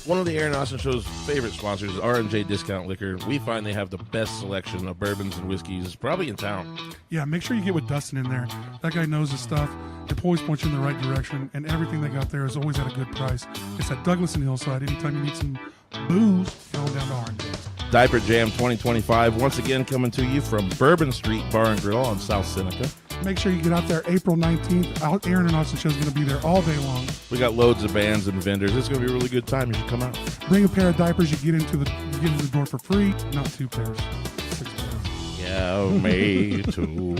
One of the Aaron Austin Show's favorite sponsors is R&J Discount Liquor. We find they have the best selection of bourbons and whiskeys probably in town. Yeah, make sure you get with Dustin in there. That guy knows his stuff. It always points you in the right direction, and everything they got there is always at a good price. It's at Douglas and Hillside. Anytime you need some booze, go down to R&J. Diaper Jam 2025, once again coming to you from Bourbon Street Bar and Grill on South Seneca. Make sure you get out there April 19th. Aaron and Austin Show's going to be there all day long. We got loads of bands and vendors. It's going to be a really good time. You should come out. Bring a pair of diapers. You get into the door for free. Not 2 pairs. 6 pairs. Yeah, me too.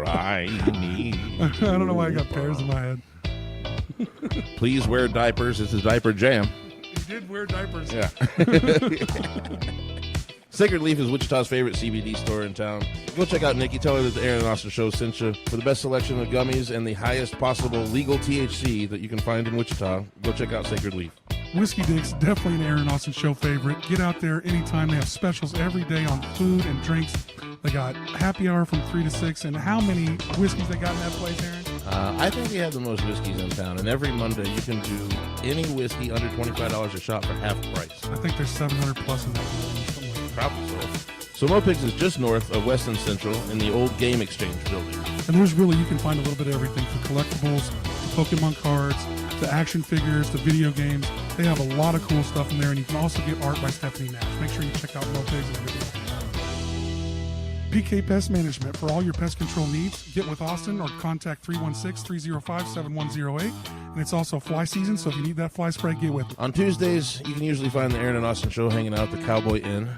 I need. I don't know why I got pairs in my head. Please wear diapers. It's a Diaper Jam. You did wear diapers. Yeah. Sacred Leaf is Wichita's favorite CBD store in town. Go check out Nikki. Tell her that the Aaron and Austin Show sent you. For the best selection of gummies and the highest possible legal THC that you can find in Wichita, go check out Sacred Leaf. Whiskey Dick's definitely an Aaron Austin Show favorite. Get out there anytime. They have specials every day on food and drinks. They got happy hour from 3 to 6. And how many whiskeys they got in that place, Aaron? I think they have the most whiskeys in town. And every Monday you can do any whiskey under $25 a shot for half price. I think there's 700 plus in that. Probably so. So Mo Pigs is just north of Weston Central in the old Game Exchange building. And there's really, you can find a little bit of everything from collectibles to Pokemon cards to action figures to video games. They have a lot of cool stuff in there, and you can also get art by Stephanie Nash. Make sure you check out Mo Pigs and everything. PK Pest Management. For all your pest control needs, get with Austin or contact 316-305-7108. And it's also fly season, so if you need that fly spray, get with it. On Tuesdays, you can usually find the Aaron and Austin Show hanging out at the Cowboy Inn.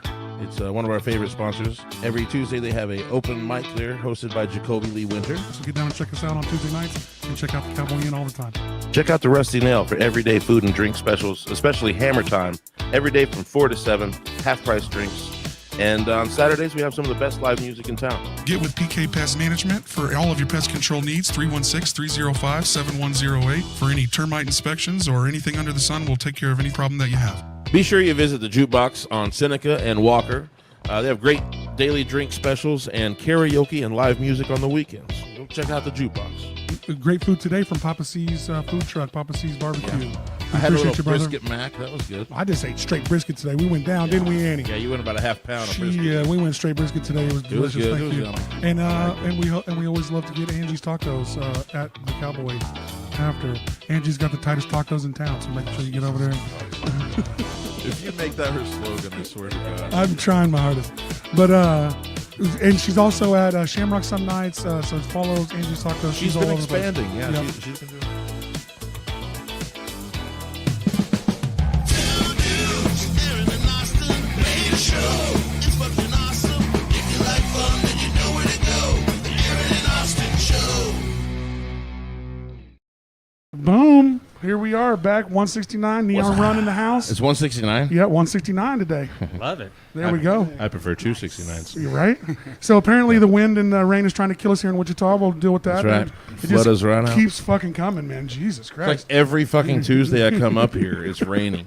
It's one of our favorite sponsors. Every Tuesday they have an open mic there hosted by Jacoby Lee Winter. So get down and check us out on Tuesday nights and check out the Cowboy Inn all the time. Check out the Rusty Nail for everyday food and drink specials, especially Hammer Time. Every day from 4 to 7, half-price drinks. And on Saturdays, we have some of the best live music in town. Get with PK Pest Management for all of your pest control needs, 316-305-7108. For any termite inspections or anything under the sun, we'll take care of any problem that you have. Be sure you visit the Jukebox on Seneca and Walker. They have great daily drink specials and karaoke and live music on the weekends. Go check out the Jukebox. Great food today from Papa C's food truck, Papa C's barbecue. Yeah. I had a little brisket mac. That was good. I just ate straight brisket today. We went down, didn't we, Annie? Yeah, you went about a half pound of brisket. Yeah, we went straight brisket today. It was delicious. It was Thank good. you. It was yummy. And we always love to get Angie's Tacos at the Cowboy after. Angie's got the tightest tacos in town, so make sure you get over there. If you make that her slogan, I swear to God. I'm trying my hardest. But and she's also at Shamrock some nights, so follow Angie's Tacos. She's all been over the place. expanding. Yeah, Yep. she's been doing it. Boom. Here we are back, 169, Neon Run in the house. It's 169? Yeah, 169 today. Love it. There we go. I prefer 269s. You're right. So apparently the wind and rain is trying to kill us here in Wichita. We'll deal with that. That's right. It Flood just us right out. keeps fucking coming, man. Jesus It's Christ. like every fucking Tuesday I come up here, it's raining.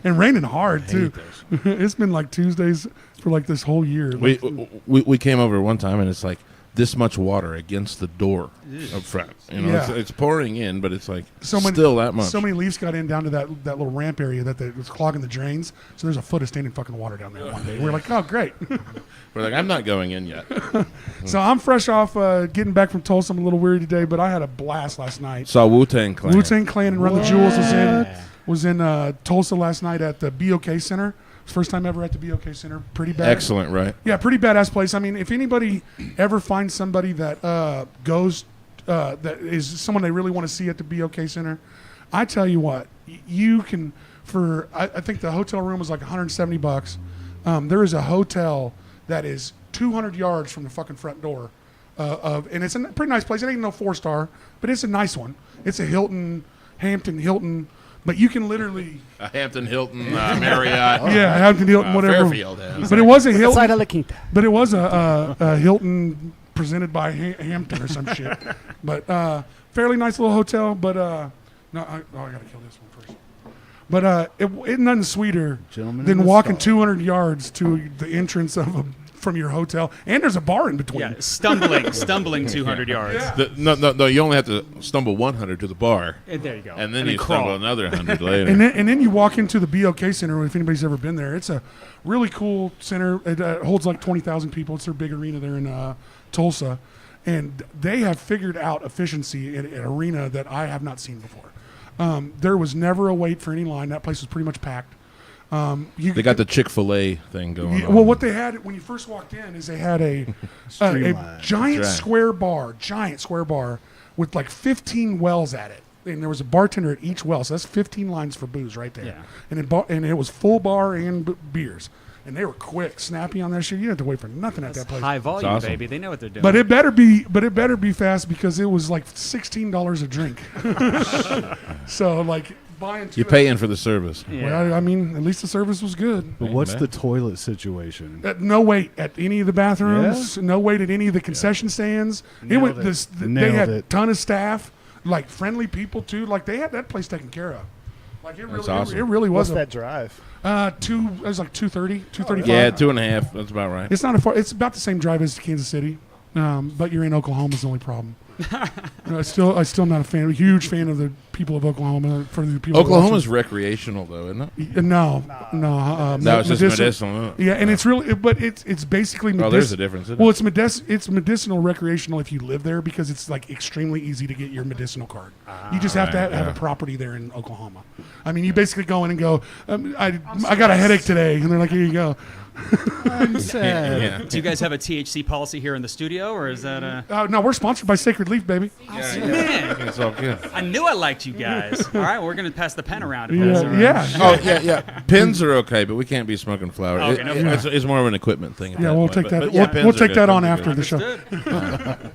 And raining hard, too. Hate It's been like Tuesdays for like this whole year. We came over one time and it's like this much water against the door up front. You know, Yeah. it's pouring in, but it's like So many, still that much. So many leaves got in down to that little ramp area that was clogging the drains. So there's a foot of standing fucking water down there one day. We're like, oh, great. We're like, I'm not going in yet. So I'm fresh off getting back from Tulsa. I'm a little weary today, but I had a blast last night. Saw Wu-Tang Clan. Wu-Tang Clan and Run the Jewels was in Tulsa last night at the BOK Center. First time ever at the BOK Center. Pretty bad. Excellent, right? Yeah, pretty badass place. I mean, if anybody ever finds somebody that goes, that is someone they really want to see at the BOK Center, I tell you what, you can, I think the hotel room was like $170. There is a hotel that is 200 yards from the fucking front door and it's a pretty nice place. It ain't no 4-star, but it's a nice one. It's a Hampton Hilton. But you can literally Hampton Hilton, Marriott. yeah, Hampton Hilton, whatever. Fairfield has. But it was a Hilton. Side of La Quinta. But it was a Hilton presented by Hampton or some shit. But fairly nice little hotel. But I gotta kill this one first. But it nothing sweeter than walking 200 yards to the entrance of a from your hotel, and there's a bar in between. Yeah, stumbling 200 yards. Yeah. No, you only have to stumble 100 to the bar, There you go. and then you stumble crawl. another 100 later. And then you walk into the BOK Center. If anybody's ever been there, it's a really cool center. It holds like 20,000 people. It's their big arena there in Tulsa, and they have figured out efficiency at an arena that I have not seen before. There was never a wait for any line. That place was pretty much packed. They got the Chick-fil-A thing going on. Well, what they had when you first walked in is they had a Streamlined. giant Right. square bar with like 15 wells at it. And there was a bartender at each well, so that's 15 lines for booze right there. Yeah. And it was full bar and beers, and they were quick, snappy on that shit. You didn't have to wait for nothing at that place. High volume, awesome. baby. They know what they're doing. But it better be fast because it was like $16 a drink. So like buying two. You're paying for the service. Yeah. Well, I mean, at least the service was good. But what's man. the toilet situation? No wait at any of the bathrooms. No wait at any of the concession stands. Nailed it. They Nailed had a it. ton of staff, like friendly people too. Like they had that place taken care of. Like it really, awesome. it really was What's that drive? It was like 230, 235. Yeah, 2.5. That's about right. It's not a far. It's about the same drive as Kansas City, but you're in Oklahoma is the only problem. I'm still not a huge fan of the people of Oklahoma. For the people. Oklahoma's recreational, though, isn't it? No. No, it's just medicinal. Yeah, and it's really, but it's basically. Oh, there's a difference, isn't Well, it? it's medicinal recreational if you live there because it's like extremely easy to get your medicinal card. You just have to have a property there in Oklahoma. I mean, you basically go in and go, I got a headache today, and they're like, here you go. I'm sad. Yeah. Do you guys have a THC policy here in the studio, or is that a... No, we're sponsored by Sacred Leaf, baby. Man, It's all good. I knew I liked you guys. All right, well, we're going to pass the pen around. If that's all right. Yeah. Oh, yeah. Pins are okay, but we can't be smoking flower. Okay, no problem. It's more of an equipment thing. at Yeah, that we'll point. take that. But yeah, We'll pins are take good. that on Pins are after the show. Understood.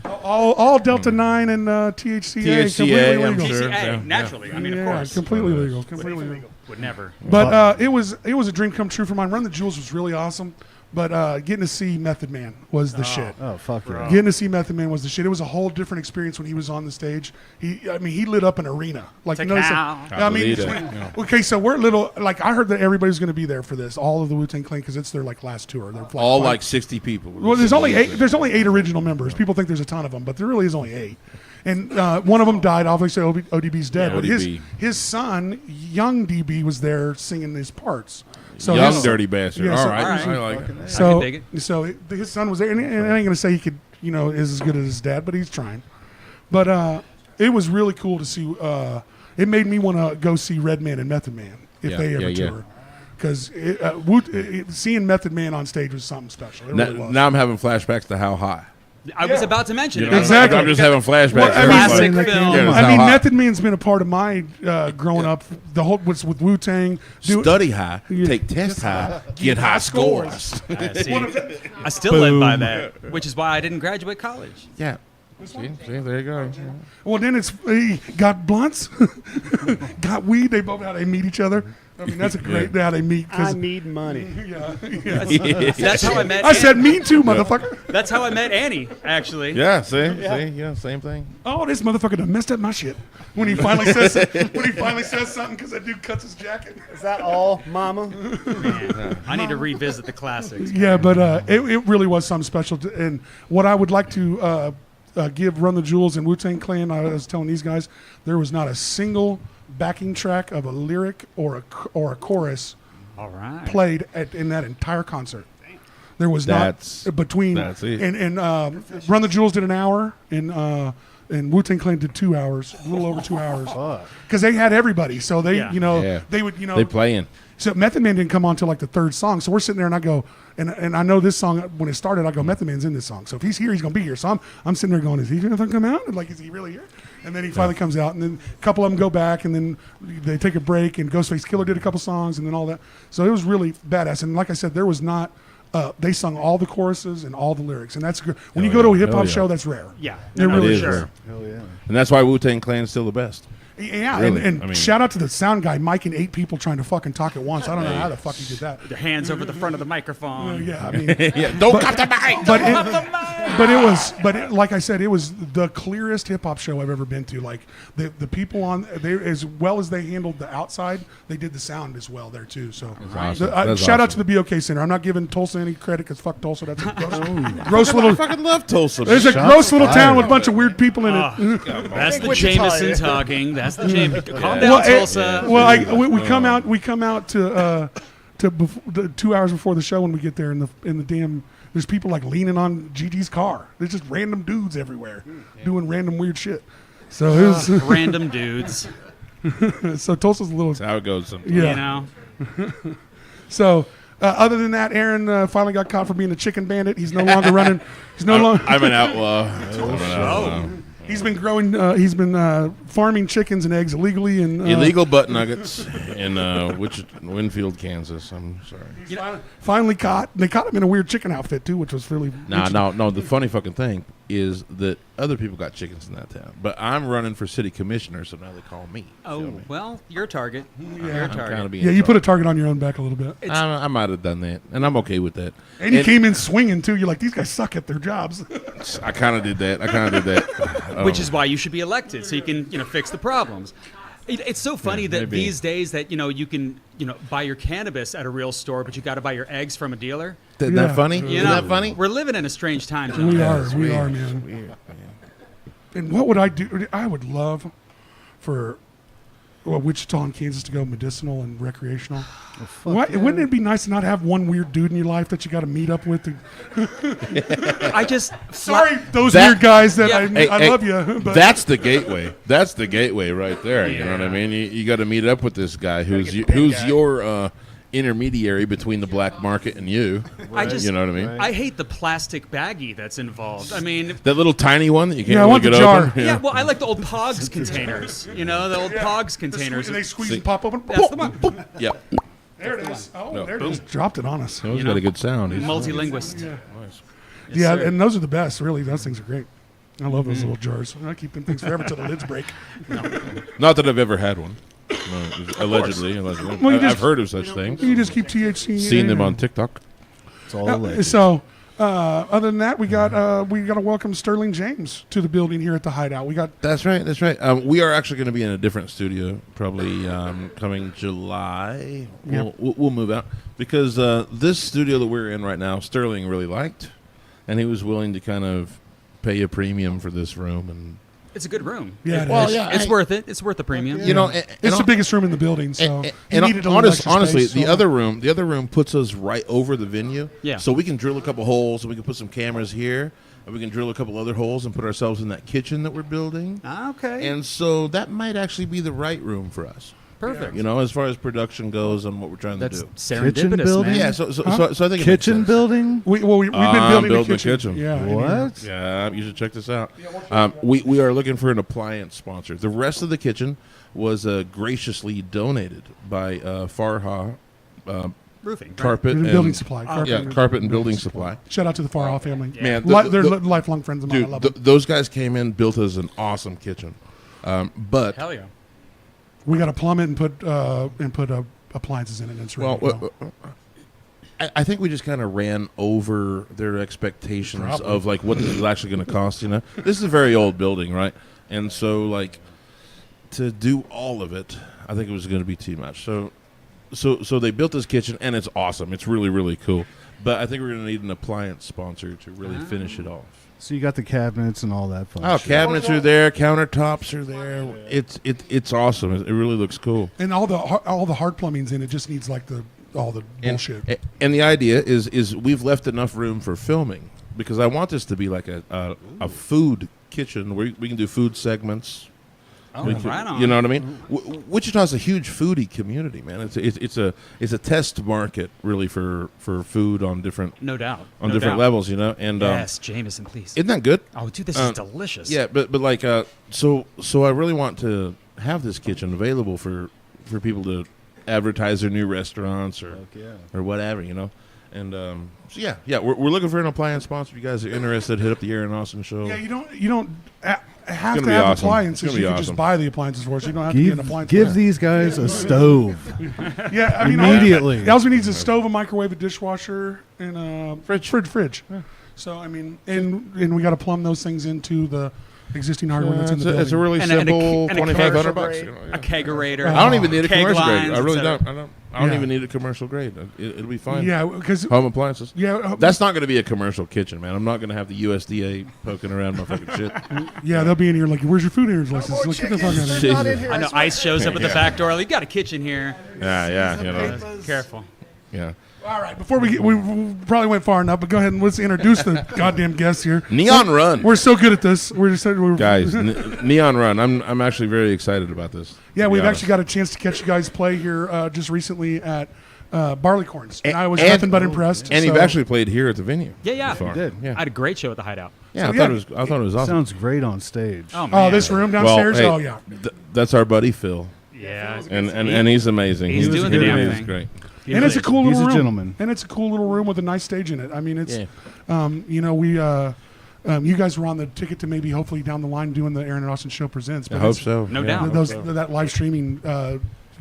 All Delta 9 and THCA, THCA, completely I'm legal. sure. TCA, Yeah. naturally. I mean, of Yeah, course. completely legal. Completely legal. Would never. But it was a dream come true for mine. Run the Jewels was really awesome. But getting to see Method Man was the shit. Oh, fuck yeah. Getting to see Method Man was the shit. It was a whole different experience when he was on the stage. He lit up an arena. Like, you know, I believe just that, when- yeah. okay, so we're little. Like, I heard that everybody's going to be there for this. All of the Wu-Tang Clan because it's their like last tour. They're All five- like 60 people. Well, there's only eight. There's only 8 original members. People think there's a ton of them, but there really is only 8. And one of them died. Obviously, ODB's dead. Yeah, but ODB. his son, young DB, was there singing his parts. So Young his- dirty bastard. Yeah, so- all right. All right. I like it. So, dig it. so his son was there, and I ain't gonna say he could, is as good as his dad, but he's trying. But it was really cool to see. It made me want to go see Redman and Method Man if Yeah, they ever yeah, yeah. tour, because seeing Method Man on stage was something special. It really was. Now I'm having flashbacks to How High. I was about to mention You it. know, Exactly. I'm just having flashbacks. Well, I mean, Classic Everybody- film. Yeah, it's I How mean, High. Method Man's been a part of my growing up. The whole with Wu Tang. Study high, Yeah. take test high, get high scores. I still live by that, which is why I didn't graduate college. Yeah. See, there you go. Well, then it's got blunts, got weed. They both how they meet each other. I mean, that's a great how they meet. I 'cause- need money. yeah. That's how I met. I said me too, motherfucker. That's how I met Annie. Actually. Yeah, see, yeah, same thing. Oh, this motherfucker done messed up my shit. When he finally says something because that dude cuts his jacket. Is that all, Mama? Man, I need to revisit the classics. Yeah, but it really was something special. And what I would like to give Run the Jewels and Wu-Tang Clan, I was telling these guys, there was not a single backing track of a lyric or a chorus All right. played in that entire concert. There was That's not between it. and Run the Jewels did an hour and Wu-Tang Clan did 2 hours, a little over 2 hours, because they had everybody. So they, Yeah. Yeah. they would, They playing. So Method Man didn't come on till like the 3rd song. So we're sitting there and I go, and I know this song when it started, I go, Method Man's in this song. So if he's here, he's gonna be here. So I'm sitting there going, is he gonna come out? And like, is he really here? And then he finally comes out, and then a couple of them go back, and then they take a break, and Ghostface Killer did a couple songs, and then all that. So it was really badass. And like I said, there was not. They sung all the choruses and all the lyrics, and that's good. When you go to a hip hop yeah. show, that's rare. Yeah. It really It is is rare. rare. Hell yeah. And that's why Wu-Tang Clan is still the best. Yeah, Really? and I mean- shout out to the sound guy, Mike and 8 people trying to fucking talk at once. I don't know how the fuck he did that. Their hands over the front of the microphone. Yeah, I mean, Yeah, don't cut the mic. but like I said, it was the clearest hip hop show I've ever been to. Like the people on there, as well as they handled the outside, they did the sound as well there too. So awesome. shout That's out awesome. to the BOK Center. I'm not giving Tulsa any credit because fuck Tulsa. That's a gross I little. fucking love Tulsa. There's a Shots gross little town fired. with a bunch of weird people in it. That's the Wichita, Jameson yeah. talking. That's the Jameson. Calm Well, down, Tulsa. we come out to the 2 hours before the show when we get there in the damn. There's people like leaning on Gigi's car. There's just random dudes everywhere doing random weird shit. So it was, Random dudes. so Tulsa's a little That's how it goes sometimes. yeah. You know. So other than that, Aaron finally got caught for being a chicken bandit. He's no longer running. He's no longer. I'm an outlaw. I'm an outlaw. He's been growing. He's been farming chickens and eggs illegally and Illegal butt nuggets in Winfield, Kansas. I'm sorry. Finally caught. They caught him in a weird chicken outfit too, which was really. No. The funny fucking thing is that other people got chickens in that town, but I'm running for city commissioner, so now they call me. Oh, well, you're a target. You're a I'm kind of target. being. Yeah, you put a target on your own back a little bit, I might have done that, and I'm okay with that. and you came in swinging too. You're like, these guys suck at their jobs. I kind of did that. Which is why you should be elected, so you can, fix the problems. It's so funny that maybe. these days that, you can, buy your cannabis at a real store, but you got to buy your eggs from a dealer. Isn't Yeah. that funny? You Isn't know, that funny? We're living in a strange time, John. We It's are, weird. man. It's weird, man. And what would I do? I would love for Wichita and Kansas to go medicinal and recreational. Why, wouldn't it be nice to not have one weird dude in your life that you got to meet up with? I just Sorry, those That- weird guys that Yeah. I love you. But That's the gateway. That's the gateway right there. You know what I mean? You got to meet up with this guy who's your intermediary between the black market and you. I just You know what I mean? I hate the plastic baggie that's involved. I mean, That little tiny one that you can't Yeah, I really want the get jar. open. yeah, well, I like the old Pogs containers. The old Pogs containers. they squeeze and pop open. That's the one. Yep. There it is. Oh, No. there it is. Dropped it on us. He's got a good sound. He's Multilinguist. Yeah, Yes, yeah, sir. and those are the best. Really, those things are great. I love those little jars. I keep them things forever till the lids break. not that I've ever had one. No, allegedly. Well, you I've just- heard of such things. You just keep THC. Seen them on TikTok. It's all Yeah, alleged. so, other than that, we got to welcome Sterling James to the building here at the Hideout. We got That's right. That's right. We are actually going to be in a different studio, probably coming July. We'll move out because this studio that we're in right now, Sterling really liked, and he was willing to kind of pay a premium for this room. And It's a good room. Yeah, it Well, is. yeah, It's I- worth it. It's worth the premium. you know, It's the biggest room in the building, so he and needed a little extra honestly, space, the other room puts us right over the venue. Yeah. So we can drill a couple holes, and we can put some cameras here, and we can drill a couple other holes and put ourselves in that kitchen that we're building. Okay. And so that might actually be the right room for us. Perfect. You know, as far as production goes on what we're trying That's to do. serendipitous, building? man. Yeah, so I think it makes Kitchen sense. building? we've been building building the a kitchen. Yeah, What? Yeah, you should check this out. We are looking for an appliance sponsor. The rest of the kitchen was graciously donated by Farha Roofing. right? Carpet The and building supply. Carpet and Building Supply. Shout out to the Farrell family. Man, They're lifelong friends of mine. I dude, love them. those guys came in, built us an awesome kitchen. But Hell yeah. We got to plumb it and put appliances in it. And it's ready well, to go. I think we just kind of ran over their expectations Probably. of like what this is actually going to cost. You know, this is a very old building, right? And so like to do all of it, I think it was going to be too much. So they built this kitchen, and it's awesome. It's really, really cool. But I think we're going to need an appliance sponsor to really finish it off. So you got the cabinets and all that fun Oh, shit. cabinets are there, countertops are there. It's awesome. It really looks cool. And all the hard plumbing's in it. Just needs like all the bullshit. And the idea is we've left enough room for filming because I want this to be like a food kitchen where we can do food segments. Oh, We can- right on. You know what I mean? Wichita's a huge foodie community, man. It's a test market really for food on different No doubt. on No different doubt. levels, you know. And Yes, Jameson, please. isn't that good? Oh, dude, this is delicious. Yeah, but like so I really want to have this kitchen available for people to advertise their new restaurants or whatever, you know. And so yeah, we're looking for an appliance sponsor. If you guys are interested, hit up the Aaron Austin Show. Yeah, you don't. have gonna to be have awesome. appliances. It's gonna You be can just awesome. buy the appliances for us. You don't have to get an appliance. Give for these guys a stove. that. Yeah, I mean, immediately. All we need is a stove, a microwave, a dishwasher, and a fridge. So I mean, and we got to plumb those things into the existing hardware that's in the building. It's a really And a simple and a $2,500 commercial bucks. grade, you know, a yeah. kegerator. I don't even need a keg commercial grade. lines, I really etc. don't. I don't Yeah. even need a commercial grade. It'll be fine. Yeah, because Home appliances. yeah, That's not going to be a commercial kitchen, man. I'm not going to have the USDA poking around my fucking shit. yeah, they'll be in here like, "Where's your food areas license?" Like, get the fuck out of here. Not in here, I know swear. ICE shows up at the back door. Like, you got a kitchen here. Yeah, you know. Careful. Yeah. All right, before we probably went far enough, but go ahead and let's introduce the goddamn guests here. Neon Run. We're so good at this. We're Guys, Neon Run. I'm actually very excited about this. Yeah, to be we've honest. actually got a chance to catch you guys play here just recently at Barleycorns, and I was And- nothing but impressed. And so- you've actually played here at the venue. Yeah. before. You did. I Yeah. had a great show at the Hideout. Yeah, So, I thought it was awesome. Sounds great on stage. Oh, man. Oh, this room Well, downstairs. hey, Oh yeah, that's our buddy Phil, Yeah. and he's amazing. He's doing the really damn is thing. great. and it's a cool He's little a room. gentleman. And it's a cool little room with a nice stage in it. I mean, it's Yeah. you know, we you guys were on the ticket to maybe hopefully down the line doing the Aaron and Austin Show Presents. I but hope it's- so. No Yeah. doubt. Those that live streaming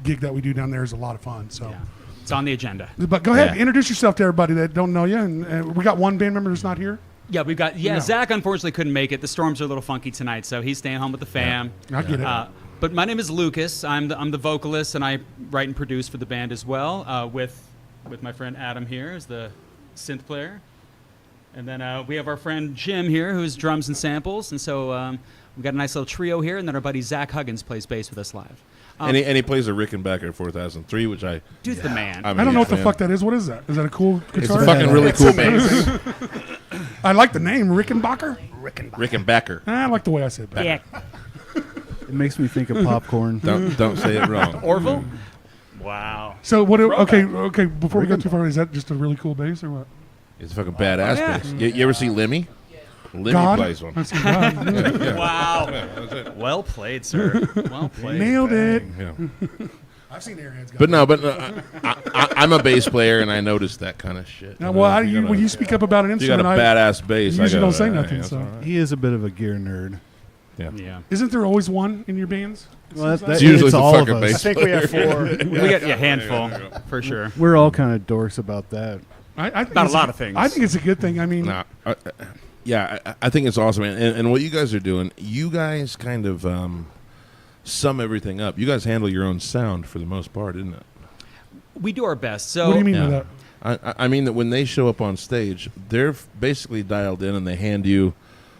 gig that we do down there is a lot of fun. So. Yeah. It's on the agenda. But go ahead, Yeah. introduce yourself to everybody that don't know you. And we got one band member who's not here. Yeah, we've got. Yeah. Zach unfortunately couldn't make it. The storms are a little funky tonight, so he's staying home with the fam. I get it. But my name is Lucas. I'm the vocalist, and I write and produce for the band as well. With my friend Adam here as the synth player, and then we have our friend Jim here, who's drums and samples. And so we've got a nice little trio here, and then our buddy Zach Huggins plays bass with us live. And he plays a Rickenbacker 4003, which Dude's the man. I'm I don't know what huge the fan. fuck that is. What is that? Is that a cool It's guitar? a fucking really cool bass. I like the name Rickenbacker. Rickenbacker. I like the way I said that. yeah. It makes me think of popcorn. Don't say it wrong. Orville. Wow. So what? Okay. Before we go too far, is that just a really cool bass or what? It's a fucking badass yeah. bass. You ever see Lemmy? Lemmy God. plays one. That's God. Wow. Well played, sir. Well played. Nailed it. Yeah. I've seen Airheads. But no, I'm a bass player, and I noticed that kind of shit. Now, well, when you speak up about an you got instrument, a badass bass. usually I don't go, say "Hey, nothing, that's so." all right." He is a bit of a gear nerd. Yeah. isn't there always one in your bands? Well, It's usually it's the all of fucking us. bass. I think we have 4. We got a handful for sure. We're all kind of dorks about that. I think About a it's lot of things. I think it's a good thing. I mean, Nah, I think it's awesome, and what you guys are doing, you guys kind of sum everything up. You guys handle your own sound for the most part, isn't it? We do our best. So what do you mean Yeah. by that? I mean that when they show up on stage, they're basically dialed in, and they hand you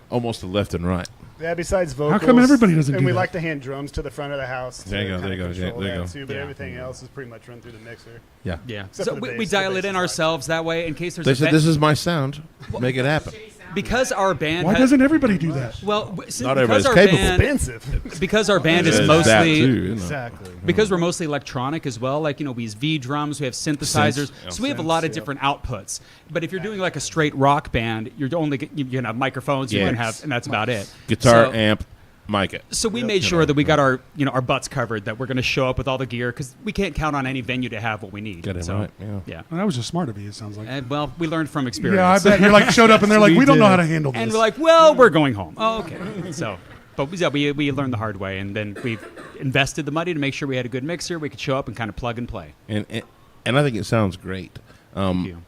almost a left and right. Yeah, besides vocals. come everybody doesn't And do we that? like to hand drums to the front of the house. There you to go, there you kinda go, yeah, control there you that go. Too, but Yeah. everything else is pretty much run through the mixer. Yeah. Yeah. Except So for the we bass. dial The it bass in is ourselves that way in case there's They a said, "This is my sound. Make it happen." because our band Why has, doesn't everybody do that? well Not because everybody's our capable. band Expensive. because our band is There's that mostly too, you know. Exactly. because we're mostly electronic as well. Like, we use V drums, we have synthesizers, Synths, yeah. so we have a lot of Synths, different outputs. But if you're doing like a straight rock band, you're only you can have microphones, you Yeah. can have, and that's about it. Guitar, So- amp, mic it. So we made sure that we got our our butts covered, that we're going to show up with all the gear because we can't count on any venue to have what we need. Get it so, right. Yeah. Yeah. Well, that was just smart of you. It sounds like. And, well, we learned from experience. Yeah, I bet you're like showed up and they're like, We we don't know did. how to handle this. And we're like, well, we're going home. Oh, okay. So, but we learned the hard way, and then we invested the money to make sure we had a good mixer. We could show up and kind of plug and play. And I think it sounds great. you.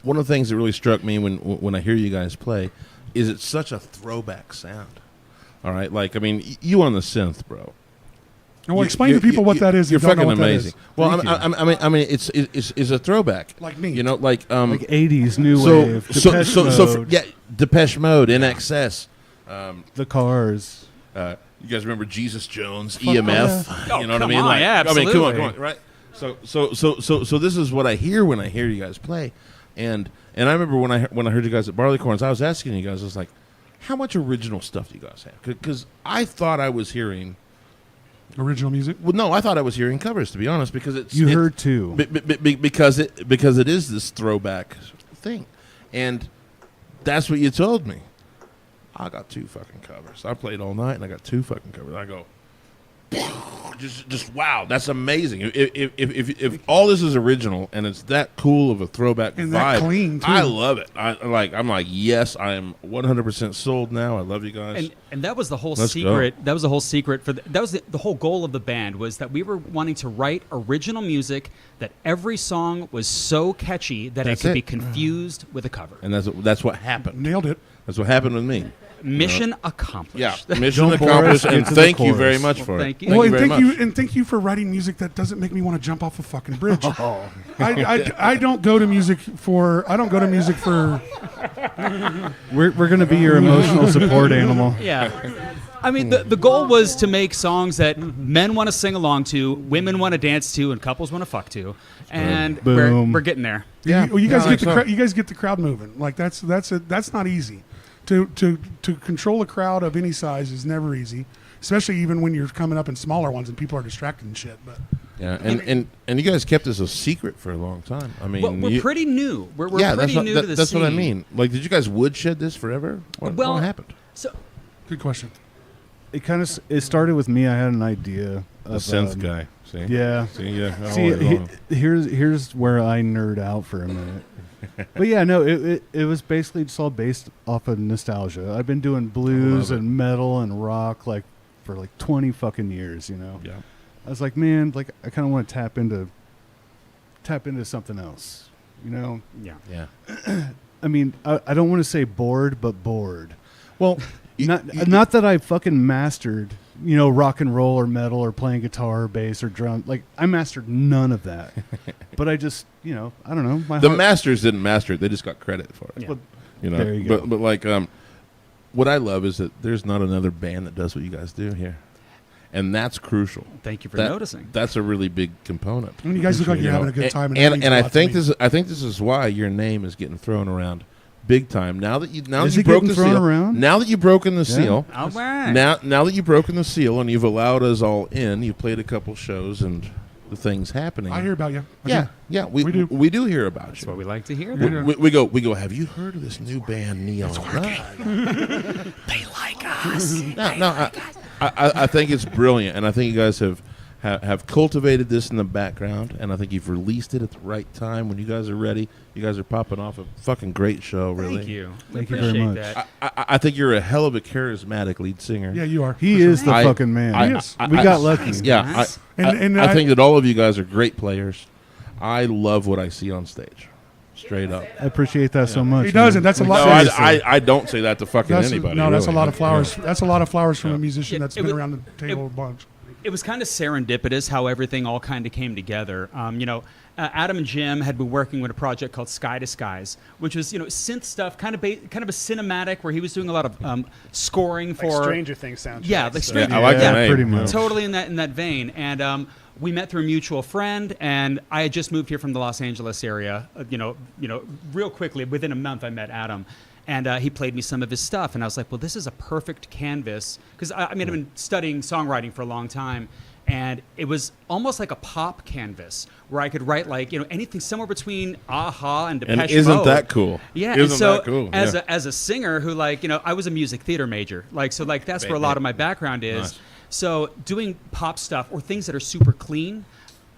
One of the things that really struck me when I hear you guys play is it's such a throwback sound. All right, like I mean, you on the synth, bro. well, explain to people what that is. You're if you don't know fucking what that amazing. is. Well, Thank I mean, it's a throwback. Like me. You know, like Like 80s new so wave. so Depeche so Mode, yeah, Depeche Mode, NXS. the Cars. You guys remember Jesus Jones, Fuck EMF? Oh, You know what I come mean? on, Like, yeah, I mean, come on, absolutely. right? So this is what I hear when I hear you guys play, and I remember when I heard you guys at Barleycorns, I was asking you guys, I was like, how much original stuff do you guys have? Because I thought I was hearing, Original music. well, no, I thought I was hearing covers, to be honest, because You heard two. because it is this throwback thing, and that's what you told me. I got 2 fucking covers. I played all night and I got 2 fucking covers. I go, just wow, that's amazing. If all this is original and it's that cool of a throwback And vibe, that clean, too. I love it. I'm like, yes, I am 100% sold now. I love you guys. And that was the whole Let's secret. go. That was the whole secret for that was the whole goal of the band was that we were wanting to write original music that every song was so catchy that That's it could it. be confused with a cover. And that's what happened. Nailed it. That's what happened with me. Mission accomplished. Yeah, mission Don't bore accomplished, us, and get to the thank you chorus. very much for Thank it. you. Thank Well, you very much. and thank you for writing music that doesn't make me want to jump off a fucking bridge. I don't go to music for. We're going to be your emotional support animal. Yeah. I mean, the goal was to make songs that men want to sing along to, women want to dance to, and couples want to fuck to. And Boom. we're getting there. Yeah, you guys I get think so. you guys get the crowd moving. Like that's not easy. To control a crowd of any size is never easy, especially even when you're coming up in smaller ones and people are distracted and shit. But Yeah, and you guys kept this a secret for a long time. I mean, Well, we're pretty new. We're yeah, pretty new to the that's scene. what I mean. Like, did you guys woodshed this forever? What happened? So good question. It started with me. I had an idea. The Of, synth guy. See? Yeah. See, yeah. See, all along. here's where I nerd out for a minute. But yeah, no, it was basically just all based off of nostalgia. I've been doing blues love it. and metal and rock like for like 20 fucking years, you know. Yeah. I was like, man, like I kind of want to tap into something else, you know. yeah. Yeah. I mean, I don't want to say bored, but bored. Well, Not that I fucking mastered, you know, rock and roll or metal or playing guitar or bass or drum. Like I mastered none of that. But I just, you know, I don't know. My the heart- masters didn't master it; they just got credit for it. Yeah. Well, You know, There you go. but like what I love is that there's not another band that does what you guys do here, and that's crucial. Thank you for That- noticing. That's a really big component. I mean, you guys look like You you're know, having a good time, and that means and a I lot to think me. this is why your name is getting thrown around big time. Now that you Is you it broke getting the thrown seal, around? now that you've broken the seal, All right. now that you've broken the seal and you've allowed us all in, you've played a couple shows and the things happening. I hear about you. I Yeah, do. yeah, we We do. do hear about That's you. what we like to hear. Yeah. then. We go. Have you heard of this new band, Neon Nine? They like us. No. I think it's brilliant, and I think you guys have cultivated this in the background, and I think you've released it at the right time. When you guys are ready, you guys are popping off a fucking great show. Really, Thank you. We Thank you very appreciate much. that. I think you're a hell of a charismatic lead singer. Yeah, you are. He For sure. is the I- fucking man. I- We got lucky. Yeah, Nice. And I think that all of you guys are great players. I love what I see on stage, straight up. I appreciate that so much. He doesn't. man. That's a Like, lot. No, seriously. I don't say that to fucking That's anybody. that's a really. lot of flowers. Yeah. That's a lot of flowers from Yeah. a musician Yeah, that's it been was- around the table a bunch. It was kind of serendipitous how everything all kind of came together. Adam and Jim had been working with a project called Sky to Skies, which was synth stuff, kind of a cinematic, where he was doing a lot of scoring Like for Stranger Things soundtrack. Yeah, like so- Stranger- I like Yeah, the name. pretty much. totally in that vein. And we met through a mutual friend, and I had just moved here from the Los Angeles area. Real quickly, within a month, I met Adam. And he played me some of his stuff, and I was like, "Well, this is a perfect canvas." Because I've been studying songwriting for a long time, and it was almost like a pop canvas where I could write anything somewhere between Aha and Depeche And isn't Mode. that cool? Yeah, Isn't and so that cool? as Yeah. a singer who I was a music theater major, that's where a lot of my background is. Nice. So doing pop stuff or things that are super clean,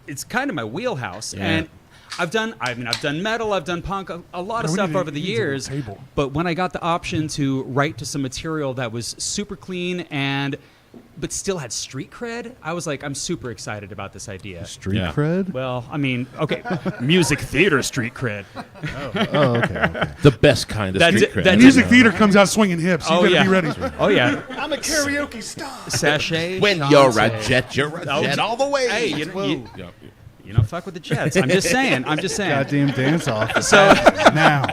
it's kind of my wheelhouse. Yeah. And I've done metal, I've done punk, a lot of Yeah, we stuff need to- over the we need to years. table. But when I got the option to write to some material that was super clean but still had street cred, I was like, I'm super excited about this idea. Street Yeah. cred? Well, okay, music theater street cred. Oh, okay. The best kind of That's street it- cred. that's Music theater comes out swinging hips. You Oh better yeah, be ready. Oh yeah, I'm a karaoke star. sachet. When Shantae. you're a jet, you're a Oh, jet all the way. Hey, you Yeah. don't fuck with the Jets. I'm just saying. Goddamn dance off. So Now.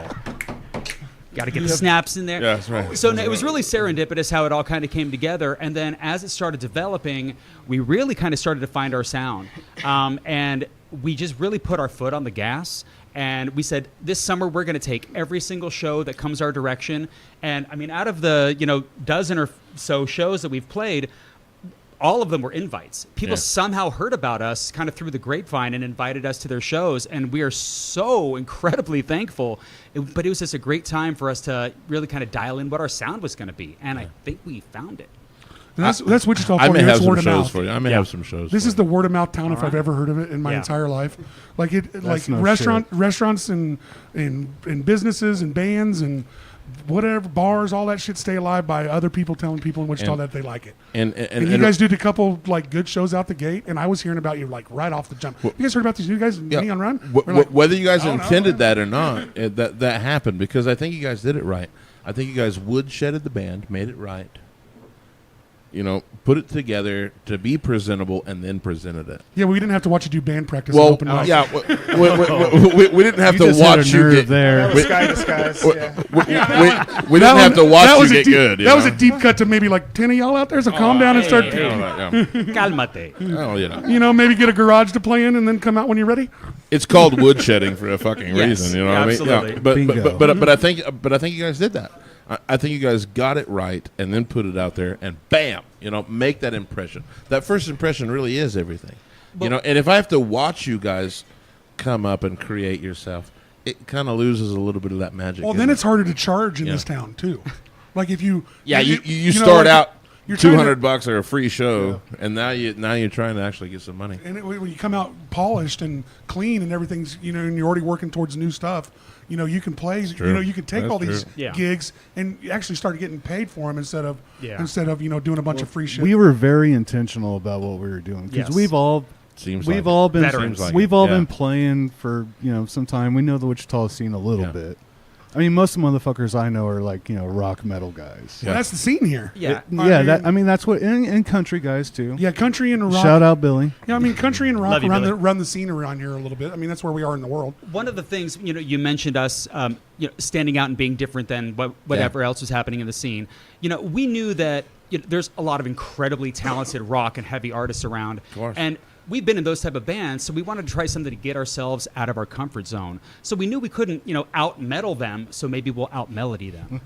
got to get the snaps in there. Yeah, that's right. So it was really serendipitous how it all kind of came together. And then as it started developing, we really kind of started to find our sound. And we just really put our foot on the gas. And we said, this summer, we're going to take every single show that comes our direction. And out of the, dozen or so shows that we've played, all of them were invites. People Yeah. somehow heard about us kind of through the grapevine and invited us to their shows. And we are so incredibly thankful. But it was just a great time for us to really kind of dial in what our sound was going to be. And I think we found it. That's Wichita I for may you. have It's some word of shows mouth. for you. I may Yeah. have some shows. This for is the word of mouth town if All I've right. ever heard of it in my Yeah. entire life. Like That's no restaurants and businesses and bands and whatever bars, all that shit stay alive by other people telling people in Wichita And- that they like it. And And you guys did a couple like good shows out the gate, and I was hearing about you like right off the jump. You guys heard about these new guys, Yeah. Neon Run? Wh- We're like, whether you guys I don't know, intended man. that or not, that happened because I think you guys did it right. I think you guys woodshedded the band, made it right. You know, put it together to be presentable, and then presented it. yeah, we didn't have to watch you do band practice. and Well, open mic. yeah, we didn't have You to just hit watch a you nerve get there. That was Sky Disguise. Yeah. We didn't have to watch you get deep, good. That was a deep cut to maybe like 10 of y'all out there. So calm down and start. Calmate. Oh, you know. You know, maybe get a garage to play in and then come out when you're ready. It's called woodshedding for a fucking Yes, reason. You know what I mean? absolutely. But I think you guys did that. I think you guys got it right and then put it out there and bam, you know, make that impression. That first impression really is everything. You know, and if I have to watch you guys come up and create yourself, it kind of loses a little bit of that magic. Well, in then it. it's harder to charge in Yeah. this town too. Like if you, Yeah, you know, start like, out you're trying to- $200 or a free show, and now you're trying to actually get some money. And when you come out polished and clean and everything's, you know, and you're already working towards new stuff, you know, you can play, you true. know, you can take That's all these true. Yeah. gigs and you actually start getting paid for them instead of, Yeah. you know, doing a bunch of free shit. We were very intentional about what we were doing because Yes. we've all Seems we've like all it. been Veterans. Seems like we've it. all Yeah. been playing for some time. We know the Wichita scene a little Yeah. bit. I mean, most of the motherfuckers I know are like rock metal guys. Well, that's the scene here. Yeah. I mean that's what and country guys too. Yeah, country and rock. Shout out Billy. Yeah, I mean, country and rock Love you, Billy. run the scene around here a little bit. I mean, that's where we are in the world. One of the things, you mentioned us, standing out and being different than whatever else was happening in the scene. We knew that there's a lot of incredibly talented rock and heavy artists around, course. and we've been in those type of bands, so we wanted to try something to get ourselves out of our comfort zone. So we knew we couldn't, out metal them, so maybe we'll out melody them.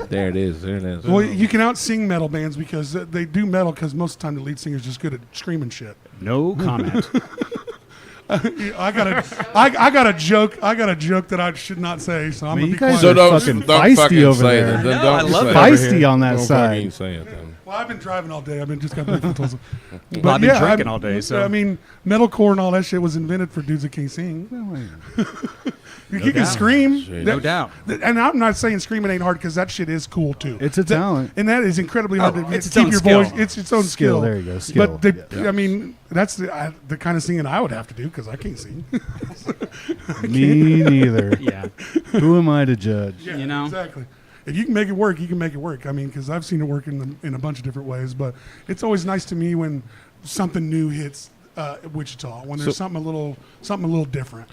There it is. There it is. Well, you can out sing metal bands because they do metal because most of the time the lead singer's just good at screaming shit. No comment. I got a joke. I got a joke that I should not say, so I'm Man, gonna you be guys quiet. are fucking feisty over say there. It, then. No, Don't I love say it. Feisty on that Don't side. fucking say it then. Well, I've been driving all day. I've been just got back from Tulsa. But Well, I've been yeah, drinking all day, so. I mean, metalcore and all that shit was invented for dudes that can't sing. You can doubt. scream, No doubt. And I'm not saying screaming ain't hard because that shit is cool too. It's a talent. and that is incredibly hard Oh, to it's its keep own your skill. voice. It's its own skill. There you go. Skill. But I mean, that's the kind of singing I would have to do because I can't sing. Me neither. Yeah. Who am I to judge? Yeah, You know? exactly. If you can make it work, you can make it work. I mean, because I've seen it work in a bunch of different ways. But it's always nice to me when something new hits Wichita. When there's something a little different.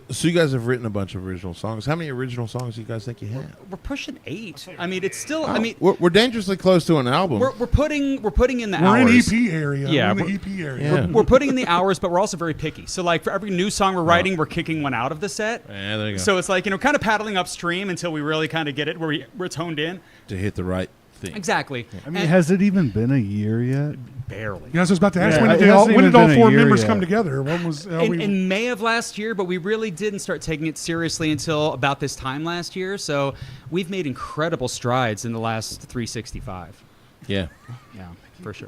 So you guys have written a bunch of original songs. How many original songs do you guys think you have? We're pushing 8. I mean, it's still. Oh, I mean, we're dangerously close to an album. we're putting in the We're in hours. EP area. Yeah, we're in the EP area. Yeah. We're putting in the hours, but we're also very picky. So, like, for every new song we're writing, we're kicking one out of the set. Yeah, there you go. So it's like, kind of paddling upstream until we really kind of get it where it's honed in. To hit the right thing. Exactly. I mean, And has it even been a year yet? barely. Yeah, I was about to ask Yeah, when it did hasn't even all been a four year members yet. come together? When was In May of last year, but we really didn't start taking it seriously until about this time last year. So we've made incredible strides in the last 365. Yeah. Yeah, for sure.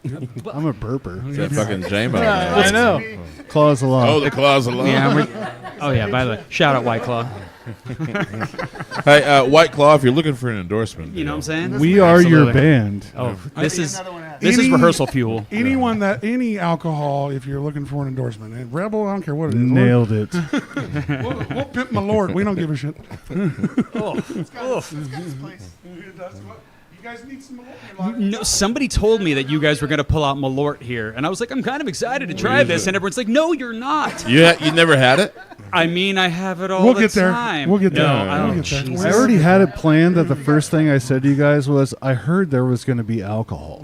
I'm a burper. That fucking J-Mo. I know. Claws along. Oh, the claws alone. Oh yeah. By the way, shout out White Claw. Hey, White Claw, if you're looking for an endorsement. You know what I'm saying? we are your Absolutely. band. Oh, this is Any- rehearsal fuel. any alcohol, if you're looking for an endorsement, and Rebel, I don't care what it is. Nailed it. We'll pimp my lord. We don't give a shit. You guys need some Malort? No, somebody told me that you guys were going to pull out Malort here, and I was like, I'm kind of excited to try this, and everyone's like, No, you're not. You never had it? I mean, I have it all We'll the get there. time. We'll get there. No, I We'll don't. get there. Jesus. I already had it planned that the first thing I said to you guys was, I heard there was going to be alcohol.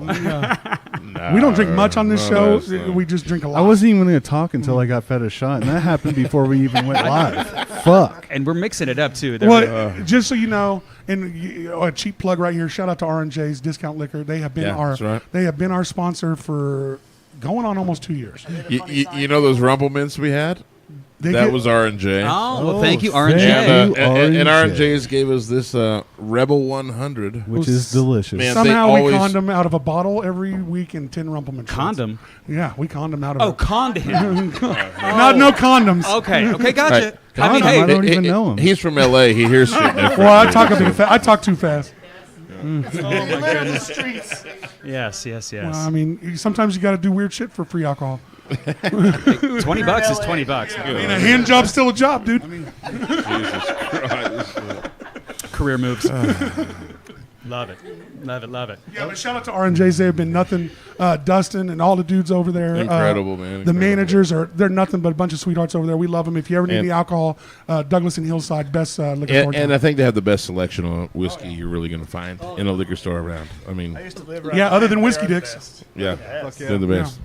We don't drink much on this No, show. that's not- We just drink a lot. I wasn't even going to talk until I got fed a shot, and that happened before we even went live. Fuck. And we're mixing it up too. Well, just so you know, and a cheap plug right here. Shout out to R&J's Discount Liquor. They have been Yeah, that's right. they have been our sponsor for going on almost 2 years. You know those Rumble Mints we had? That was R&J. Oh, well, thank you, thank RJ. And, you, and R&J. R&J's gave us this Rebel 100. which is delicious. Man, Somehow they we always- condom out of a bottle every week in 10 Rumpleman shots. Condom. Yeah, we condom out of Oh, it. condom. Not no condoms. Okay, gotcha. Right. I mean, Condom, hey, I don't even know him. He's from L.A. He hears shit different. Well, I talk a bit I talk too fast. yes. Well, I mean, sometimes you got to do weird shit for free alcohol. $20 is $20. I mean, a hand job's still a job, dude. Jesus Christ. Career moves. Love it. Yeah, but shout out to R&J's. They have been nothing. Dustin and all the dudes over there. Incredible, man. The Incredible. managers they're nothing but a bunch of sweethearts over there. We love them. If you ever need And- any alcohol, Douglas and Hillside, best liquor store. And I think they have the best selection of whiskey you're really going to find in a liquor store around. I mean, I used to live right Yeah, now. other than They Whiskey are the Dicks. best. yeah, Yes. they're the best.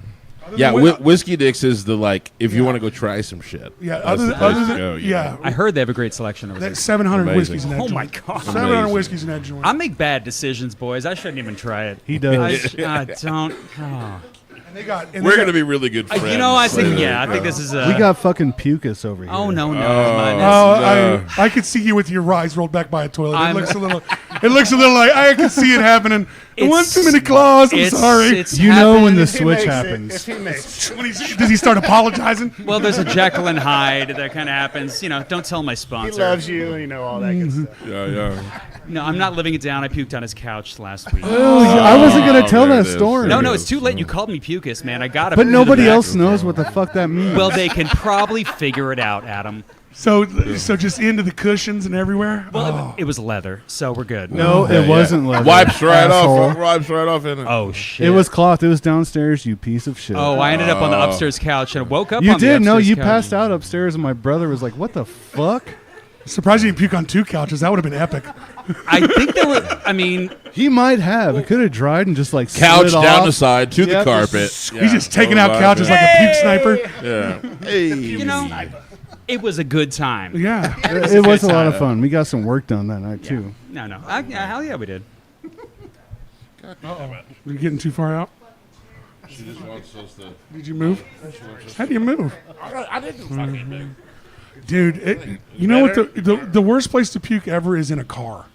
Other Yeah, than Whi- Whiskey Dicks is the if you want to go try some shit. yeah, that's other the than, place other to than go, you yeah, know. I heard they have a great selection over there. that's 700 Amazing. whiskeys in that Oh joint. my god. 700 Amazing. whiskeys in that joint. I make bad decisions, boys. I shouldn't even try it. He does. I don't. Oh. And they got, and We're they going got- to be really good friends. You know, I think later. I think this is. we got fucking Pucus over here. Oh no. Oh, No. I could see you with your eyes rolled back by a toilet. I'm- It looks a little. It looks a little like I can see it happening. It's- One too many claws. I'm sorry. It's You know when the If he switch makes it, happens. if he makes it. When does he start apologizing? Well, there's a Jekyll and Hyde that kind of happens. You know, don't tell my He sponsor. loves you and you know all that good stuff. Yeah. No, I'm not living it down. I puked on his couch last week. I wasn't gonna tell there that it is. story. No, it's too late. You called me Pucus, man. I got it. But nobody else knows what the fuck that means. Well, they can probably figure it out, Adam. So just into the cushions and everywhere. Well, it was leather, so we're good. no, it wasn't leather. Wipes right asshole. off. Wipes right off in it. Oh shit. It was cloth. It was downstairs. You piece of shit. Oh, I ended up on the upstairs couch and woke up. you on the did. No, upstairs you couch. passed out upstairs, and my brother was like, "What the fuck?" Surprised you didn't puke on 2 couches. That would have been epic. I think there were. I mean, He might have. It could have dried and just like Couch slid down off. the side to the Yep, carpet. He's just taking out couches like a puke sniper. Yeah. Hey. you know, it was a good time. Yeah. It was a lot of fun. We got some work done that night too. No. Hell yeah, we did. You're getting too far out. Did you move? How do you move? I didn't fucking do. Dude, you know what the worst place to puke ever is in a car.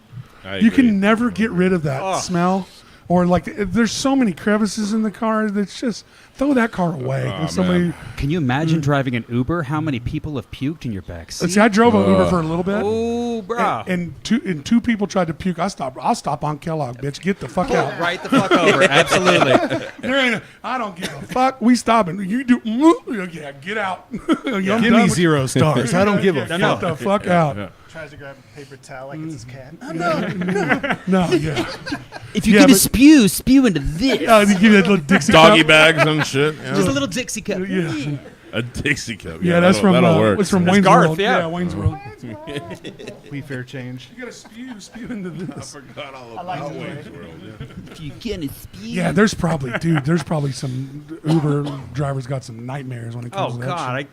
You can never get rid of that smell. Or like, there's so many crevices in the car that's just throw that car away. If somebody, Can you imagine driving an Uber? How many people have puked in your back seat? see, I drove an Uber for a little bit, Oh, bro. and two people tried to puke. I'll stop on Kellogg, bitch. Get the fuck out. Right the fuck over. Absolutely. There ain't I don't give a fuck. We stopping. You do. Yeah, get out. Give me 0 stars. I don't give a Get fuck. the fuck out. Tries to grab a paper towel like it's his cat. No, yeah. If you're Yeah, gonna but- spew into this. You give that little Dixie Doggy cup. bags and shit. Yeah. Just a little Dixie cup. Yeah, A Dixie cup. yeah, that's from that'll work. it's from That's Wayne's Garth, World. yeah. Wayne's World. We fair change. You gotta spew into this. Forgot all about Wayne's World. Yeah. If you're gonna spew. Yeah, there's probably some Uber drivers got some nightmares when it comes Oh to that God, shit.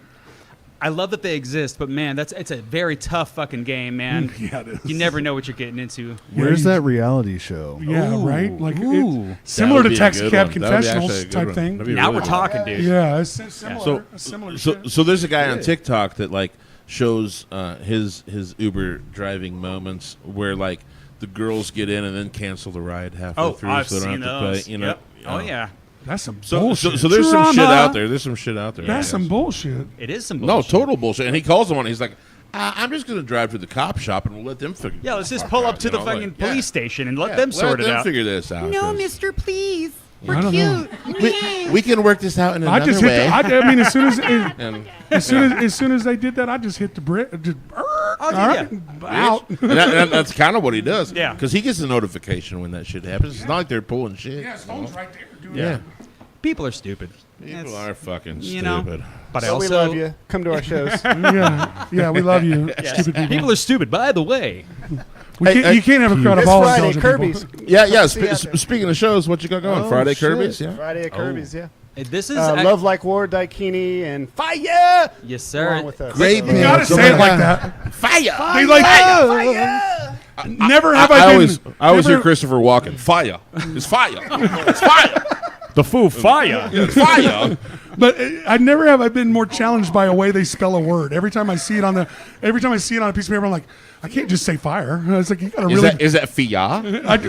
I love that they exist, but man, it's a very tough fucking game, man. Yeah, it is. You never know what you're getting into. Where's that reality show? Yeah, Ooh, right. Like ooh. similar That to would be a Taxi good Cab one. That would be actually a Confessionals good type one. thing. That'd be Now really we're good. talking, dude. Yeah, it's similar. Similar shit. So there's a guy on TikTok that like shows his Uber driving moments where like the girls get in and then cancel the ride halfway Oh, through, I've so they don't seen have those. to pay. You know. Yep. Oh yeah, That's some So bullshit. there's some shit Drama. out there. There's some shit out there. That's some bullshit. it is some No, bullshit. total bullshit. And he calls them on. He's like, I'm just going to drive to the cop shop and we'll let them figure. Yeah, let's just fuck pull out, up to you the know, fucking like, police yeah. station and let Yeah, them sort it them out. figure this out. No, 'cause mister, please. I We're don't know. cute. we can work this out in I another just hit. way. I mean, as soon as and, as soon as they did that, I just hit the brick. Just, all yeah. right, out. and that's kind of what he does. Yeah. Because he gets a notification when that shit happens. It's not like they're pulling shit. Yeah, his phone's right there. Dude. Yeah. People are stupid. People are fucking You know. stupid. But I So also we love you. Come to our shows. Yeah, we love you, stupid people. people are stupid. By the way, You can't have a crowd of It's all Friday, intelligent Kirby's. people. Yeah. See you out there. Speaking of shows, what you got going? Oh, Friday, shit. Kirby's. Yeah. Friday at Kirby's, yeah. this is Love Like War, Daikini, and Fire! yes, sir. Along with us. Great You gotta say it like that. Fire. They like never have I been. I always hear never- Christopher Walken. Fire. It's fire. It's fire. The Foo Fire. It's fire. But I never have I been more challenged by a way they spell a word. Every time I see it on a piece of paper, I'm like, I can't just say fire. It's like you gotta really. Is that Fia?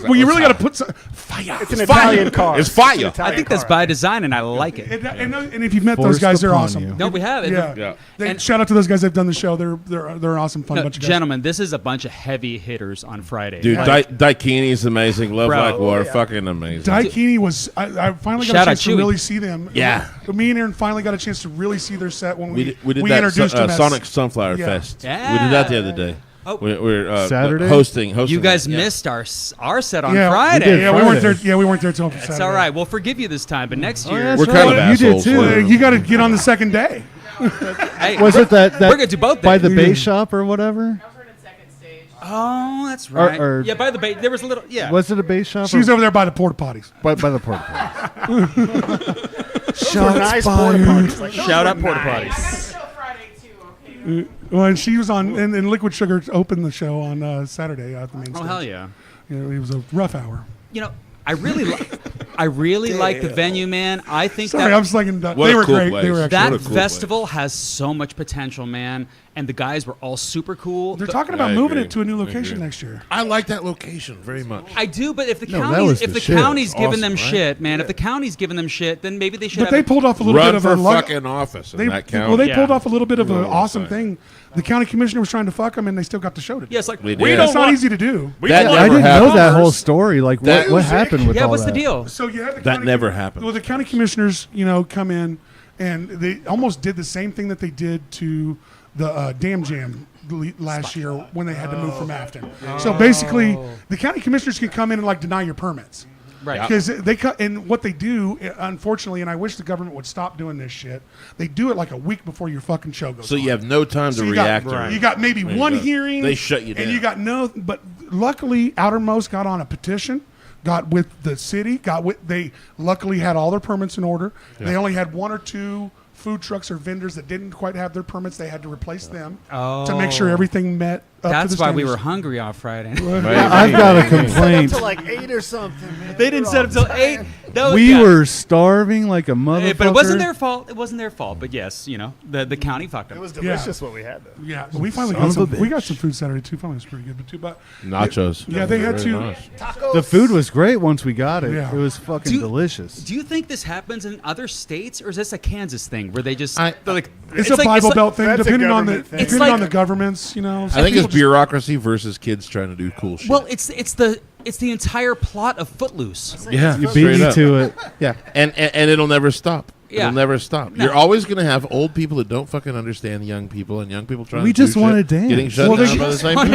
Well, you really got to put some fire. It's an Italian car. It's fire. An I Italian think that's car. by design, and I like it. And if you've met those Forced guys, they're upon awesome. you. No, we have. Yeah. And- Shout out to those guys. They've done the show. They're an awesome, fun No, bunch of guys. gentlemen, this is a bunch of heavy hitters on Friday. Dude, Daikini's amazing. Love Bro. Like War, fucking amazing. Daikini was. I finally got Shout a out chance to Chewy. really see them. Yeah. Me and Aaron finally got a chance to really see their set when we did that introduced them as Sonic Sunflower Yeah. Fest. Yeah. We did that the other day. Oh. We're Saturday? hosting. You guys that, yeah. missed our set on Yeah, we Friday. did. Yeah, we weren't there. Friday. Yeah, we weren't there till Saturday. It's all right. We'll forgive you this time, but next year, yeah, We're That's kind of right. You did assholes. too. Well, you got to get on the second day. hey, Was it that we're gonna do both by days. the base shop or whatever? Oh, that's right. or- yeah, by the bay, there was a little. Yeah. Was it a base shop? She was over there by the porta potties. by the porta potties. For nice porta potties. Like, Shout out those porta were nice. potties. Friday too, okay? Well, and she was on, and Liquid Sugar opened the show on Saturday at the main stage. Oh hell yeah. It was a rough hour. You know, I really like the venue, man. I think Sorry, that I'm slinging. They What a were cool great. place. They were actually. that What a cool festival has so much potential, man. And the guys were all super cool. They're But- talking about I moving agree. it to a new I location agree. next year. I like that location very much. I do, but if the No, that county's was if the the shit. county's giving Awesome, them right? shit, man, if the county's giving them shit, then maybe they should. But have they it- pulled off a little Run bit of for a lug- fucking office in They, that county. well, they Yeah. pulled off a little bit of an Well, awesome fine. thing. The county commissioner was trying to fuck them, and they still got the show to do. Yeah, it's like We we did. don't It's not want. easy to do. That want- I never didn't know happened. that whole story. Like, That- what happened with Yeah, all what's that? the deal? So you had the That county- never happened. Well, the county commissioners, come in, and they almost did the same thing that they did to the Dam Jam last year when they had to move from Afton. So basically, the county commissioners can come in and like deny your permits. Right. Because they cut, and what they do, unfortunately, and I wish the government would stop doing this shit. They do it like a week before your fucking show goes. So on. you have no time to So react. to You it. got maybe There you one go. hearing. They shut you down. And you got no. But luckily, Outermost got on a petition, got with the city, They luckily had all their permits in order. They only had one or two food trucks or vendors that didn't quite have their permits. They had to replace them to make sure everything met up to That's the why we were standards. hungry on Friday. I've got a complaint. To like 8 or something, man. They didn't set up till 8. No, We yeah. were starving like a motherfucker. But it wasn't their fault. It wasn't their fault. But yes, the county fucked them. It was delicious what we had, though. Yeah, but we finally Son got of a some. We got bitch. some food Saturday too. Finally, was pretty good. But Nachos. Yeah, they had Very to- nice. The food was great once we got it. Yeah. It was fucking Do- delicious. Do you think this happens in other states, or is this a Kansas thing where they just I- they're like it's a like- Bible like- Belt thing, That's a depending on the government thing. It's depending on like- the governments. I some think people it's bureaucracy versus kids trying to do cool shit. Well, it's the entire plot of Footloose. yeah, You beat straight me up. to it. Yeah, and it'll never stop. Yeah. It'll never stop. No. You're always going to have old people that don't fucking understand young people, and young people trying We to do just wanna shit, dance. getting shut Well, they down by the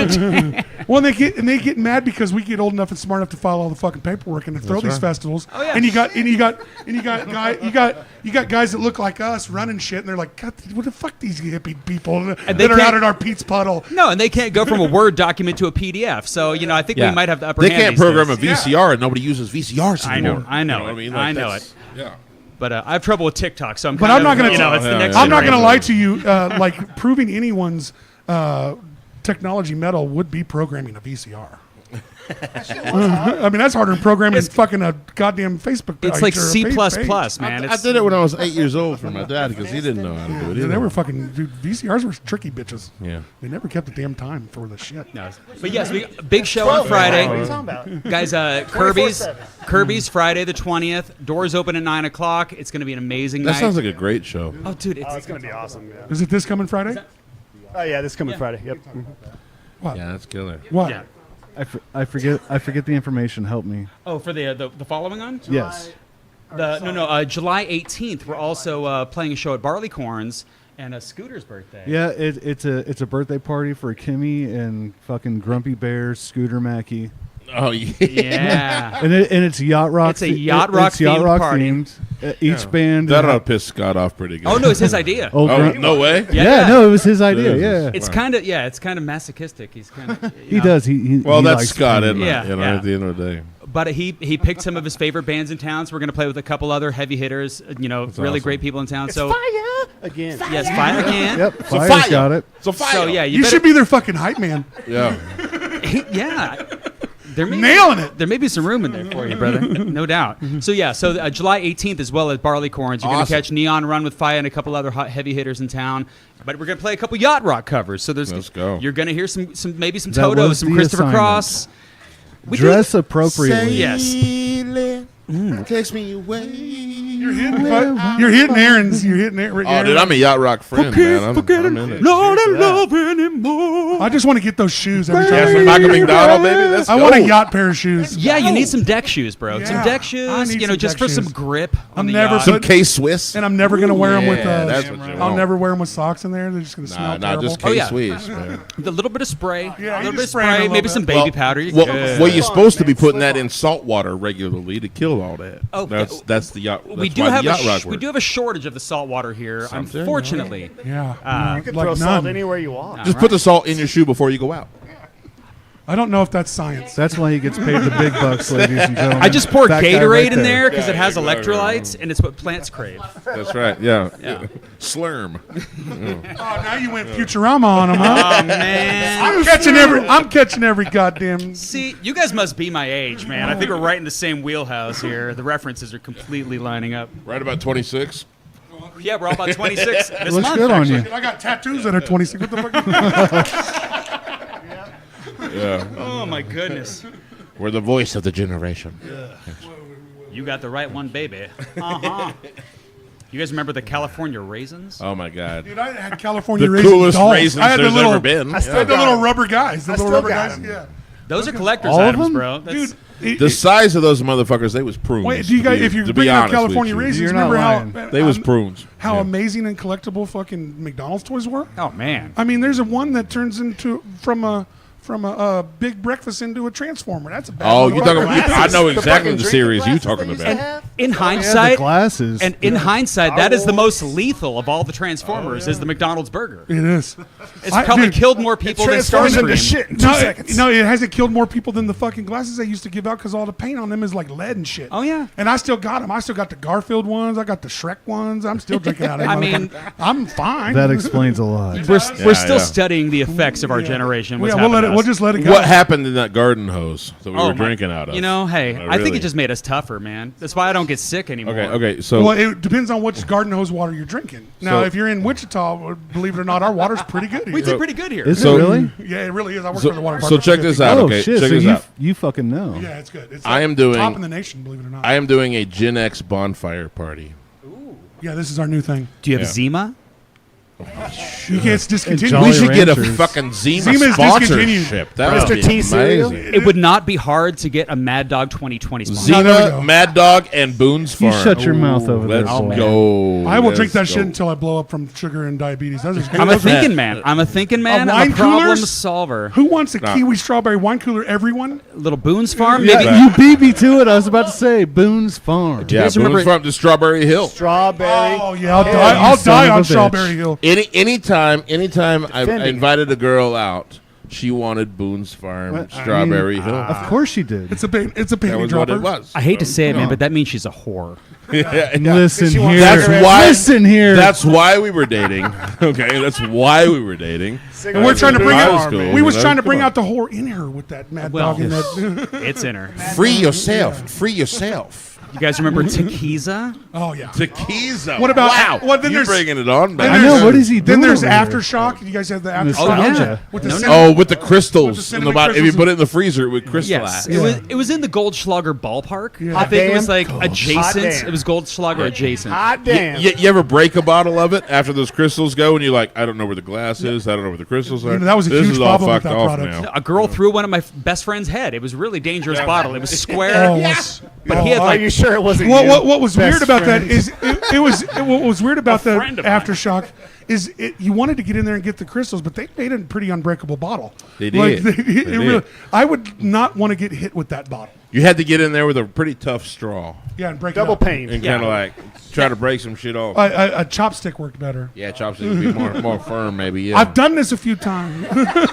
just same people. Well, they get mad because we get old enough and smart enough to file all the fucking paperwork and to throw That's these right. festivals. Oh, yeah. And you got guys that look like us running shit, and they're like, God, what the fuck these hippie people they that are can't- out at our Pete's puddle. No, and they can't go from a Word document to a PDF. So I think we might have the upper They hand. can't these program days. a VCR, and nobody uses VCRs I know, anymore. I know You what it. I mean? I know that's- Yeah. But I have trouble with TikTok, so I'm. But kind I'm not of, gonna. It's the Yeah, next. yeah. I'm not going to generation. lie to you. Like proving anyone's technology metal would be programming a VCR. I mean, that's harder than programming fucking a goddamn Facebook page. It's like or a C++, page. man. I did it when I was 8 years old for my dad because he didn't know how to do it. Yeah, either. they were fucking dude. VCRs were tricky bitches. Yeah. They never kept the damn time for the shit. No, but yes, we big show on What are Friday, you talking about? guys. Kirby's 24/7. Kirby's Friday the 20th. Doors open at 9 o'clock. It's going to be an amazing That night. sounds like a great show. Oh, dude, Oh, it's it's going to be awesome, yeah. Is it this coming Friday? Oh, yeah, this coming Friday. Yep. What? Yeah, that's killer. What? yeah. I forget the information. Help me. Oh, for the following on. Yes. July 18th. We're also playing a show at Barleycorns and Scooter's birthday. Yeah, it's a birthday party for Kimmy and fucking Grumpy Bear, Scooter Mackey, Oh, yeah. Yeah. and it's yacht rock. It's a yacht rock it's yacht themed rock party. themed. Each band. That'll piss Scott off pretty good. Oh no, it's his idea. Oh, Oh, Grump- no way? yeah, no, it was his idea. Jesus. Yeah, It's Wow. kind of masochistic. He's kind of he does. He Well, he that's likes Scott, pain. isn't it? Yeah, yeah. At the end of the day. But he picked some of his favorite bands in town. So we're going to play with a couple other heavy hitters. Really awesome. great people in town. So Fire! Again. yes, fire again. Yep, So Fire's fire. got it. So fire. So yeah, You you better, should be their fucking hype man. Yeah. yeah. Nailing it. There may be some room in there for you, brother. No doubt. So yeah, July 18th as well at Barleycorns. You're going Awesome. to catch Neon Run with Faya and a couple other hot heavy hitters in town. But we're going to play a couple yacht rock covers. So Let's go. You're going to hear some maybe some That Toto, was some the Christopher assignment. Cross. We Dress appropriately. Yes. Takes me away. You're hitting Aaron's. You're hitting Aaron. Oh, dude, I'm a yacht rock friend, man. I'm in it. Not in love anymore. I just want to get those shoes every Yeah, time. some Michael McDonald, baby. Let's I go. want a yacht pair of shoes. Yeah, you need some deck shoes, bro. Some Yeah, deck I shoes, need you know, some just deck for some shoes. grip on I'm the never yacht. Some K-Swiss. And I'm never gonna wear them with. Yeah, that's what you I'll want. never wear them with socks in there. They're just gonna smell Nah, terrible. just Oh, yeah. K-Swiss, man. A little bit of spray. Yeah, a you little bit of just spray 'em a spray, little maybe bit. some baby powder. You're Well, good. well, you're supposed to be man, putting slip that in salt water regularly to kill all that. Oh, that's the yacht. we that's do why have the yacht rock we works. do have a shortage of the salt water here, Something, unfortunately. Yeah, You can like throw salt none. anywhere you want. Just put the salt in your shoe before you go out. I don't know if that's science. That's why he gets paid the big bucks, ladies and gentlemen. I just pour That guy Gatorade right in there because it Yeah, has exactly. electrolytes, and it's what plants crave. That's right. Yeah. Yeah. Slurm. Oh, now you went Futurama on them, huh? Oh man! I'm catching every goddamn. See, you guys must be my age, man. I think we're right in the same wheelhouse here. The references are completely lining up. Right about 26. Yeah, we're all about 26 this Looks month. good on actually. you. I got tattoos that are 26. What the fuck? Yeah. Oh my goodness! We're the voice of the generation. You got the right one, baby. Uh-huh. You guys remember the California raisins? Oh my God. Dude, I had California The raisin coolest dolls. raisins I had the there's little, ever been. I I still had the got little 'em. rubber guys. The I little still rubber got guys. 'em. Yeah. Those are collector's All of items, them? bro. That's, Dude, The size of those motherfuckers, they was prunes. wait, do you to guys, be- if you're to be bringing up honest with California you. raisins, You're not remember how lying. They was prunes. how Yeah. amazing and collectible fucking McDonald's toys were? oh man. I mean, there's a one that turns into from a big breakfast into a transformer. That's a bad Oh, one. you talking about? I know The exactly fucking the drinking series you glasses talking they used to about. have? In Yeah, the hindsight, glasses. and in hindsight, that is the Oh. most lethal of all the Transformers. Is the McDonald's burger? It is. It's probably killed more people than Transforms into Starscream. shit in 2 No, seconds. no, it hasn't killed more people than the fucking glasses they used to give out because all the paint on them is like lead and shit. Oh, yeah. And I still got them. I still got the Garfield ones. I got the Shrek ones. I'm still drinking out of them. I mean- I'm fine. That explains a lot. We're Yeah, still yeah. studying the effects of our generation. What's Yeah, we'll let happened it. to We'll us. just let it go. What happened in that garden hose that we Oh, were my- drinking out of? You know, hey, I think really. it just made us tougher, man. That's why I don't get sick anymore. Okay. So Well, it depends on which garden hose water you're drinking. Now, So- if you're in Wichita, believe it or not, our water's pretty good here. We did pretty good here. Is So- it really? Yeah, it really is. I work for the water so department. check this out. Oh Okay, shit! check So this you out. you fucking know. Yeah, it's good. It's I am doing- top in the nation, believe it or not. I am doing a Gen X bonfire party. Yeah, this is our new thing. Do you have Yeah. Zima? It's discontinued. Jolly We should get a Ranchers. fucking Zima Zima's discontinued. sponsorship. That would Mr. be T cereal? amazing. It would not be hard to get a Mad Dog 2020 sponsor. No, there we Zima, go. Mad Dog, and Boone's You Farm. shut your mouth over there. Let's boy. go. I will Let's drink that go. shit until I blow up from sugar and diabetes. Those are I'm a those are- thinking man. I'm a thinking man. I'm wine a problem coolers? solver. Who wants a Nah. kiwi strawberry wine cooler? Everyone? Little Boone's Farm, Yeah, maybe. you beat me to it. I was about to say Boone's Farm. Yeah, guys remember- Boone's Farm to Strawberry Hill. Strawberry. Oh yeah, I'll you die. I'll son die of a on bitch. Strawberry Hill. Anytime I Defending. invited a girl out, she wanted Boone's Farm, What? I Strawberry mean, Hill. Of course she did. It's a it's a that panty was dropper. what it was. I hate to say it, man, No. but that means she's a whore. Listen She wants here. That's why. Listen here. That's why we were dating. Okay, that's why we were dating. And we're trying to bring High out. school, We was you know? trying to Come bring on. out the whore in her with that Mad Well, Dog and that. It's in her. Free yourself. Free yourself. You guys remember Tequiza? Oh yeah. Tequiza. What about- Wow? well, then You're there's- bringing it on, then I man. there's- know. What is he doing? Then there's over here? aftershock. You guys have the aftershock Nostalgia. with the No, no. cinnamon- Oh, with the crystals. With the in cinnamon the bottom. If you crystals. put it in the freezer, it would crystallize. Yes, it was in the Goldschlager ballpark. Yeah. I think it was Damn. like Hot adjacent. damn. It was Goldschlager adjacent. Hot damn. You ever break a bottle of it after those crystals go, and you're like, I don't know where the glass is. I don't know where the crystals are. You know, that was a this huge is all problem with fucked that off product. now. A girl threw one of my best friend's head. It was a really dangerous bottle. It was square. Oh, yes. But he had Are like you sure it wasn't you? What was Best weird about that friend. is what was weird about the friend of mine. aftershock is you wanted to get in there and get the crystals, but they made a pretty unbreakable bottle. They did. They it did. really- I would not want to get hit with that bottle. You had to get in there with a pretty tough straw Yeah, and break Double it up. pain. and Yeah. kind of like try to break some shit off. A chopstick worked better. Yeah, chopsticks would be more firm, maybe. Yeah. I've done this a few times.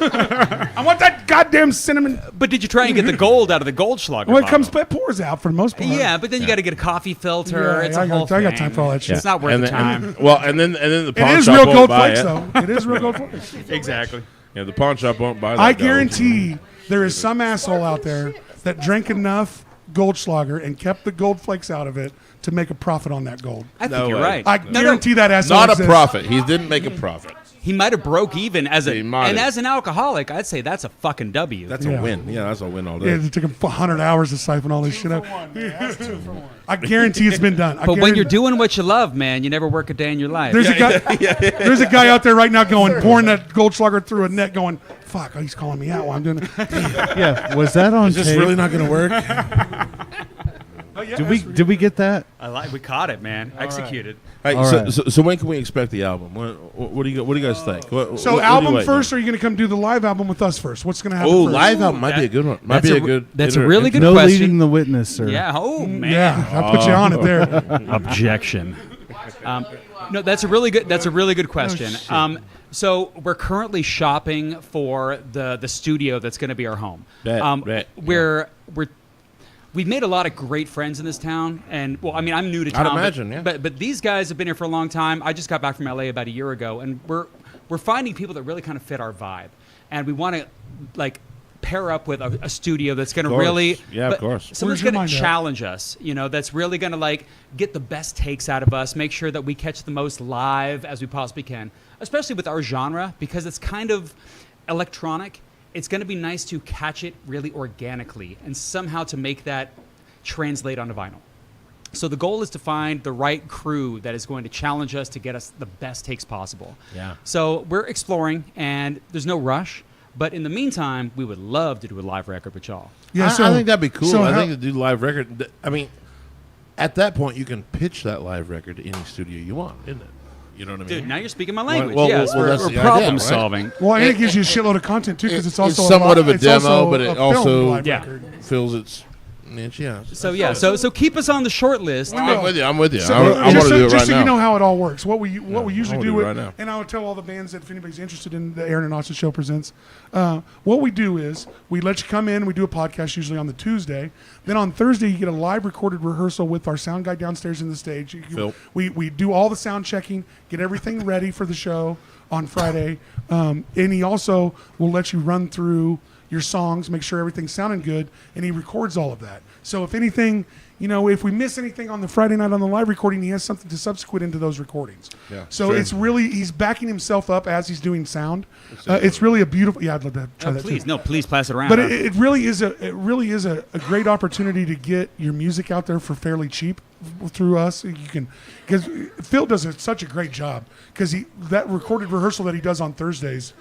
I want that goddamn cinnamon. But did you try and get the gold out of the Goldschlager? Well, it comes, bottle? it pours out for the most part. Yeah, but then you got to get a coffee filter. Yeah, it's I a got- whole I got thing. time for all that shit. It's not worth and the then, time. and then the It pawn is shop real won't gold buy flakes, it. though. It is real gold flakes. Exactly. Yeah, the pawn shop won't buy that. I gold. guarantee there is some asshole out there that drank enough Goldschlager and kept the gold flakes out of it to make a profit on that gold. I think No you're way. right. I guarantee that asshole Not a exists. profit. He didn't make a profit. He might have broke even as He might have. as an alcoholic. I'd say that's a fucking W. That's Yeah. a win. Yeah, that's a win all Yeah, day. it took him 100 hours to siphon all this shit out. I guarantee it's been done. but when you're doing what you love, man, you never work a day in your life. there's a guy, there's a guy out there right now going, pouring that Goldschlager through a net, going, "Fuck, he's calling me out while I'm doing it." Yeah, was that on Is this tape? really not going to work? Did we get that? We caught it, man. Executed. Hey, All so, right. so when can we expect the album? What do you guys think? So album first, or are you going to come do the live album with us first? What's going to happen Oh, first? live album might be a good one. Might be a good. That's a really good No question. leading the witness, sir. Yeah. Oh man. Yeah, I put you on it there. Objection. No, that's a really good question. So we're currently shopping for the studio that's going to be our home. Bet. We've made a lot of great friends in this town, and well, I mean, I'm new to I'd town. imagine, yeah. But these guys have been here for a long time. I just got back from LA about a year ago, and we're finding people that really kind of fit our vibe, and we want to like pair up with a studio that's going to course. really, Yeah, of course. Someone's Where's your going to mind at? challenge us, that's really going to like get the best takes out of us, make sure that we catch the most live as we possibly can, especially with our genre because it's kind of electronic. It's going to be nice to catch it really organically and somehow to make that translate onto vinyl. So the goal is to find the right crew that is going to challenge us to get us the best takes possible. Yeah. So we're exploring, and there's no rush. But in the meantime, we would love to do a live record with y'all. Yeah, I so think that'd be cool. so I how- think to do live record. I mean, at that point, you can pitch that live record to any studio you want, isn't it? You know what I mean? Dude, now you're speaking my language. well, yes, well, that's we're the idea, problem right? solving. Well, and it gives you a shitload of content too, because it's also somewhat of a it's demo, also but a it film also live Yeah. record. fills its niche. Yeah. So keep us on the short list. I'm with you. I'm with you. So, I want just to do it just right so now. you know how it all works. What we usually I wanna do do it it, right now. and I would tell all the bands that if anybody's interested in the Aaron and Austin Show presents, what we do is we let you come in. We do a podcast usually on the Tuesday. Then on Thursday you get a live recorded rehearsal with our sound guy downstairs in the stage. Phil. We do all the sound checking, get everything ready for the show on Friday, and he also will let you run through your songs, make sure everything's sounding good, and he records all of that. So if anything, if we miss anything on the Friday night on the live recording, he has something to subsequent into those recordings. Yeah, So sure. it's really, he's backing himself up as he's doing sound. It's really a beautiful, I'd love to try that Please, too. no, please pass it around. But it really is a great opportunity to get your music out there for fairly cheap through us. You can, because Phil does such a great job, because that recorded rehearsal that he does on Thursdays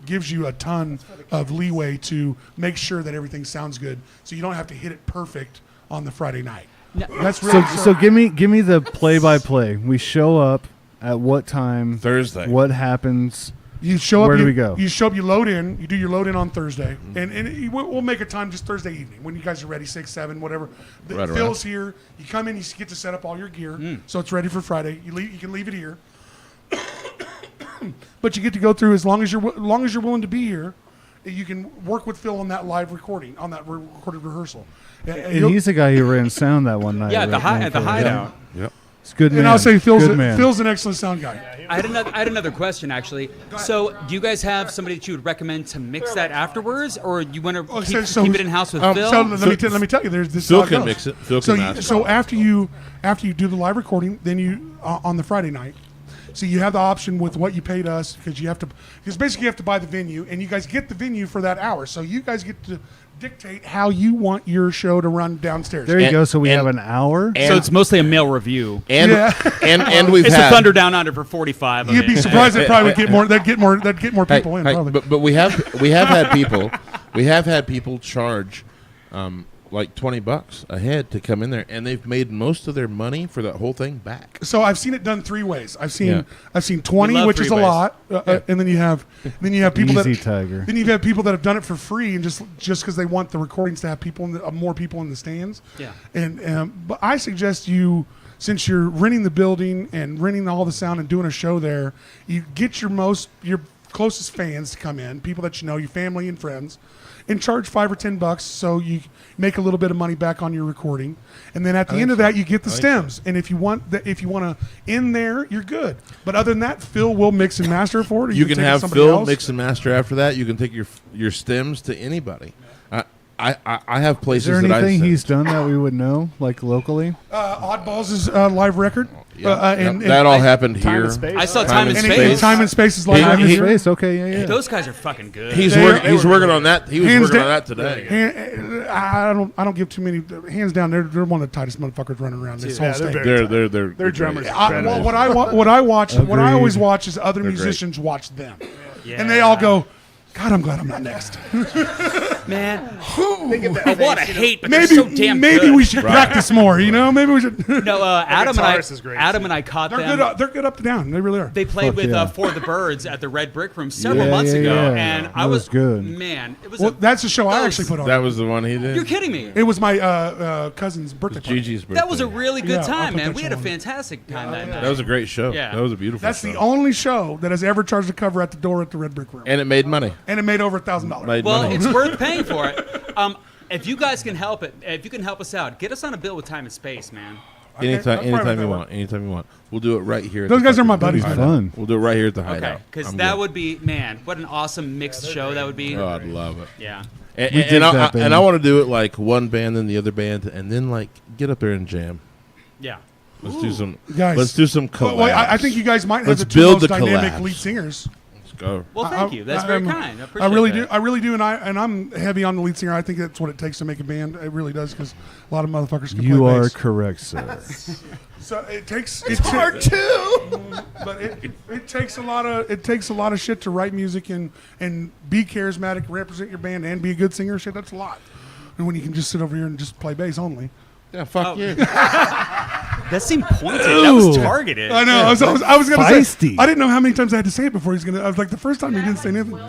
gives you a ton of leeway to make sure that everything sounds good, so you don't have to hit it perfect on the Friday night. That's really So give me the play-by-play. We show up at what time? Thursday. What happens? You show up. Where do you, we go? You show up. You load in. You do your load in on Thursday, and we'll make a time just Thursday evening when you guys are ready, 6, 7, whatever. Right around. Phil's here. You come in. You get to set up all your gear, so it's ready for Friday. You can leave it here, but you get to go through as long as you're willing to be here. You can work with Phil on that live recording, on that recorded rehearsal. And he's the guy who ran sound that one night. yeah, at the right? hideout. Yep. It's a good man. And I'll say Good Phil's man. an excellent sound guy. I had another question actually. So, do you guys have somebody that you would recommend to mix that afterwards, or you want to keep it in house with Phil? So let me tell you, there's this. Phil how it can goes. mix it. Phil So can you, master. so after you do the live recording, then you on the Friday night. So you have the option with what you paid us, because basically you have to buy the venue, and you guys get the venue for that hour. So you guys get to dictate how you want your show to run downstairs. There you And- go. So we and- have an hour. So it's mostly a male review. And Yeah. and we've It's had a Thunder Down Under for 45. You'd be surprised they probably would get more. They'd get more Hey, people in. hey, Probably. but we have had people charge like $20 a head to come in there, and they've made most of their money for that whole thing back. So I've seen it done 3 ways. I've seen Yeah. 20, We love which is a 3 ways. lot, and then you have people Easy, that Tiger. then you've had people that have done it for free, and just because they want the recordings to have people more people in the stands. Yeah. And but I suggest you, since you're renting the building and renting all the sound and doing a show there, you get your closest fans to come in, people that you know, your family and friends, and charge $5 or $10 so you make a little bit of money back on your recording. And then at the end of that, you get the stems. And if you want to in there, you're good. But other than that, Phil will mix and master for it. Or You can take it to have somebody Phil else. mix and master after that. You can take your stems to anybody. I have Is places there that I've anything sent. he's done that we would know, like locally? Oddballs is live record. Yeah. And that all happened Time here. and Space. I saw Time Time and and and Space. Time and Space is live He- record. he- Space, okay, yeah. Those guys are fucking good. He's They- working. they He's were working good. on that. He was Hands working on down- that today. I don't give too many hands down. They're one of the tightest motherfuckers running around this whole Yeah, they're state. very They're drummers. What I watch, what I Agreed. always watch is other They're great. musicians watch them, Yeah. and they all go, "God, I'm glad I'm not next." man. They get that I want to face, hate, but maybe they're so damn maybe good. we should practice more. You know, maybe we should. No, Adam and I. guitarist is great, Adam too. and I caught They're them. good. They're good up to down. They really are. They played Fuck with yeah. For the Birds at the Red Brick Room several Yeah, months yeah, ago, yeah. and I That was was good. Man, it was. Well, that's the show I that actually was- put on. That was the one he did. You're kidding me. It was my cousin's birthday party. Gigi's birthday. That was a really good Yeah, I'll time, put man. that We show had a on. fantastic time that night. That was a great show. Yeah. That was a beautiful. That's show. the only show that has ever charged a cover at the door at the Red Brick Room, And it made money. and it made over $1,000. Made Well, money. it's worth paying for it. If you guys can help it, if you can help us out, get us on a bill with Time and Space, man. anytime, Okay, I'll anytime try you that want. Anytime you want. We'll do it right here. At Those the guys are my fucking buddies, Hideout. man. We'll do it right here at the Okay, hideout. because I'm that good. would be, man, what an awesome mixed show that would be. Oh, I'd love it. Yeah. And, We and, dig I, that, baby. and I want to do it like one band, then the other band, and then like get up there and jam. Yeah. Let's do some. Guys, Let's do some collabs. Well, I think you guys might have Let's the two build most the dynamic collabs. lead singers. Let's go. Well, thank you. That's very kind. I appreciate I really that. do. I really do, and I'm heavy on the lead singer. I think that's what it takes to make a band. It really does, because a lot of motherfuckers can You play are bass. correct, sir. So it takes. It's hard too. But it takes a lot of shit to write music and be charismatic, represent your band, and be a good singer. Shit, that's a lot. And when you can just sit over here and just play bass only. Yeah, fuck Oh. you. That seemed pointed. That was targeted. I know. I was going to say. Feisty. I didn't know how many times I had to say it before he's going to. I was like, the first time he didn't say anything.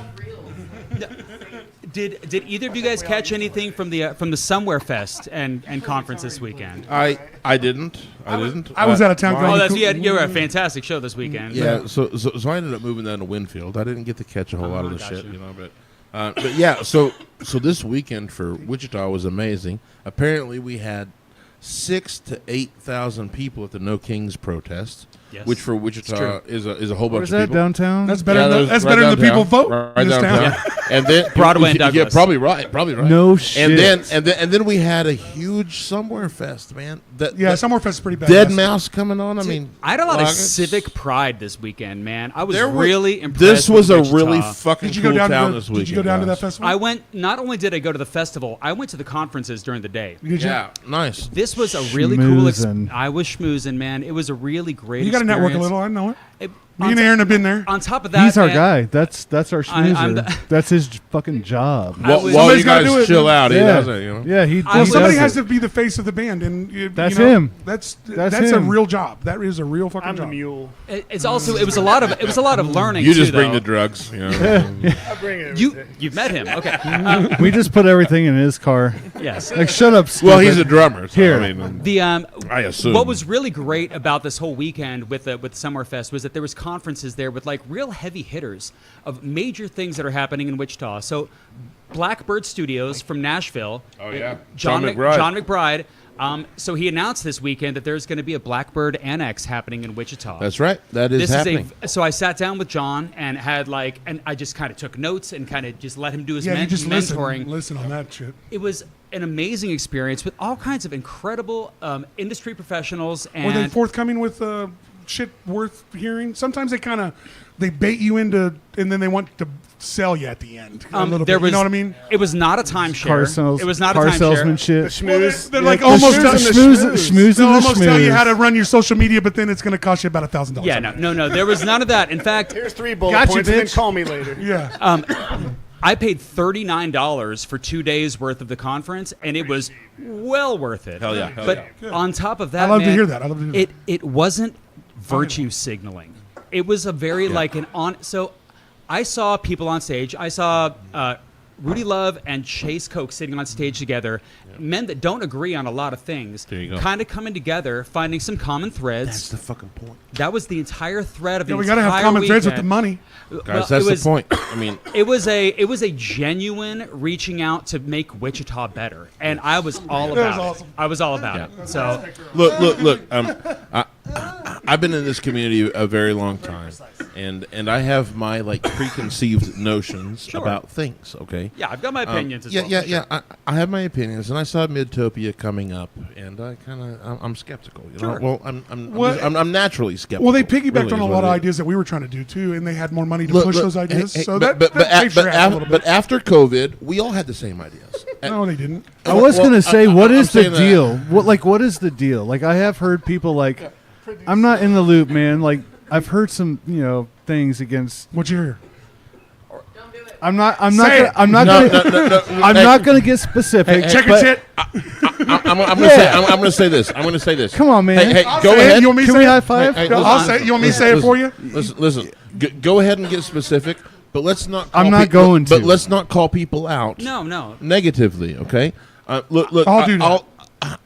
Did either of you guys catch anything from the Somewhere Fest and conference this weekend? I didn't. I didn't. I was out of town mine- going Oh, to that's cool- you were a fantastic show this weekend. Yeah, so I ended up moving down to Winfield. I didn't get to catch a whole lot of the gotcha. shit, but yeah. So this weekend for Wichita was amazing. Apparently, we had 6,000 to 8,000 people at the No Kings protest, Yes. which for Wichita is a whole bunch Where's of that, people. downtown? That's better. Yeah, than, was that's right better than the people downtown. vote Right in this downtown. town. And then Broadway and yeah, Douglas. probably right. No shit. And then we had a huge Somewhere Fest, man. Yeah, that Summer Fest is pretty bad. Dead Mouse coming on. I mean, I had a lot of Rockets. civic pride this weekend, man. I was There were- really impressed. This was a with Wichita. really fucking Did you cool go down town to the, this weekend. Did you go down to that guys. festival? I went. Not only did I go to the festival, I went to the conferences during the day. Did you? Yeah, nice. This was a really cool. Schmoozin'. I was schmoozing, man. It was a really great. You got to network a experience. little. I know it. Me on and to- Aaron have been there. On top of that, He's our man, guy. That's our I'm schmoozer. the- That's his fucking job. I While was- you Somebody's gotta guys do it, chill man. out, he yeah, does it. You know. yeah. He I- Well, he somebody does has it. to be the face of the band, and That's him. That's That's a him. real job. That is a real fucking I'm the job. mule. It's also it was a lot of learning. You just too, bring though. the drugs. You know. I bring it. You've met him, okay? We just put everything in his car. Yes. Like, shut up, stupid. well, he's a drummer. So, Here. I mean, The I assume. what was really great about this whole weekend with Summerfest was that there was conferences there with like real heavy hitters of major things that are happening in Wichita. So Blackbird Studios from Nashville. Oh, yeah. John John McBride. John McBride. So he announced this weekend that there's going to be a Blackbird Annex happening in Wichita. That's right. That is This happening. so I sat down with John and had and I just kind of took notes and kind of just let him do his Yeah, you just mentoring. listen on that shit. It was an amazing experience with all kinds of incredible industry professionals and Were they forthcoming with shit worth hearing? Sometimes they bait you into, and then they want to sell you at the end. A little there bit. was, You know what I mean? It was not a timeshare. car sales. It was not car a timeshare. salesmanship. The schmooze. They're like The almost schmooze they'll and the almost tell you schmooze. how to run your social media, but then it's going to cost you about $1,000. Yeah, no. There was none of that. In fact, Here's 3 bullet Gotcha, points and then bitch. call me later. Yeah. I paid $39 for 2 days worth of the conference, and it was well worth it. Hell yeah, hell but yeah. on top of that, I love to man, hear that. I love to hear that. It wasn't virtue signaling. It was a very So I saw people on stage. I saw Rudy Love and Chase Koch sitting on stage together. Men that don't agree on a lot of things, There you go. kind of coming together, finding some common threads. That's the fucking point, That was the entire thread of Yeah, the we got to entire have common threads with the weekend. money. guys. Well, That's it was, the point. I mean, It was a genuine reaching out to make Wichita better, and I was all That was about awesome. it. I was all about it. So look. I've been in this community a very long time, and I have my like preconceived notions Sure. about things. Okay. Yeah, I've got my opinions as Yeah, well. yeah, for yeah. sure. I have my opinions, and I saw Midtopia coming up, and I'm skeptical. You know? Sure. Well, Well- I'm naturally skeptical. Well, they piggybacked really on a is lot what of it is. ideas that we were trying to do too, and they had more money to Look, push look, those ideas. hey, so but, that but, takes your ass a little but bit. after COVID, we all had the same ideas. No, they didn't. I was Well, gonna say, I- what I'm is the saying that- deal? What is the deal? Like, I have heard people like, I'm not in the loop, man. Like, I've heard some, things against. What'd you hear? I'm not. Say Gonna, it. I'm not. No, gonna, no, no, no. I'm Hey, not gonna get specific. Hey, Check but- it, shit. I'm gonna say this. I'm gonna say this. Come on, man. Hey, I'll go say it. ahead. You want me to Can we say high it? five? Hey, Go- listen, I'll say it. You want me to say it for you? Listen. Go ahead and get specific, but let's not. I'm call not people- going to. But let's not call people out. No. Negatively, okay? Look. I'll do that.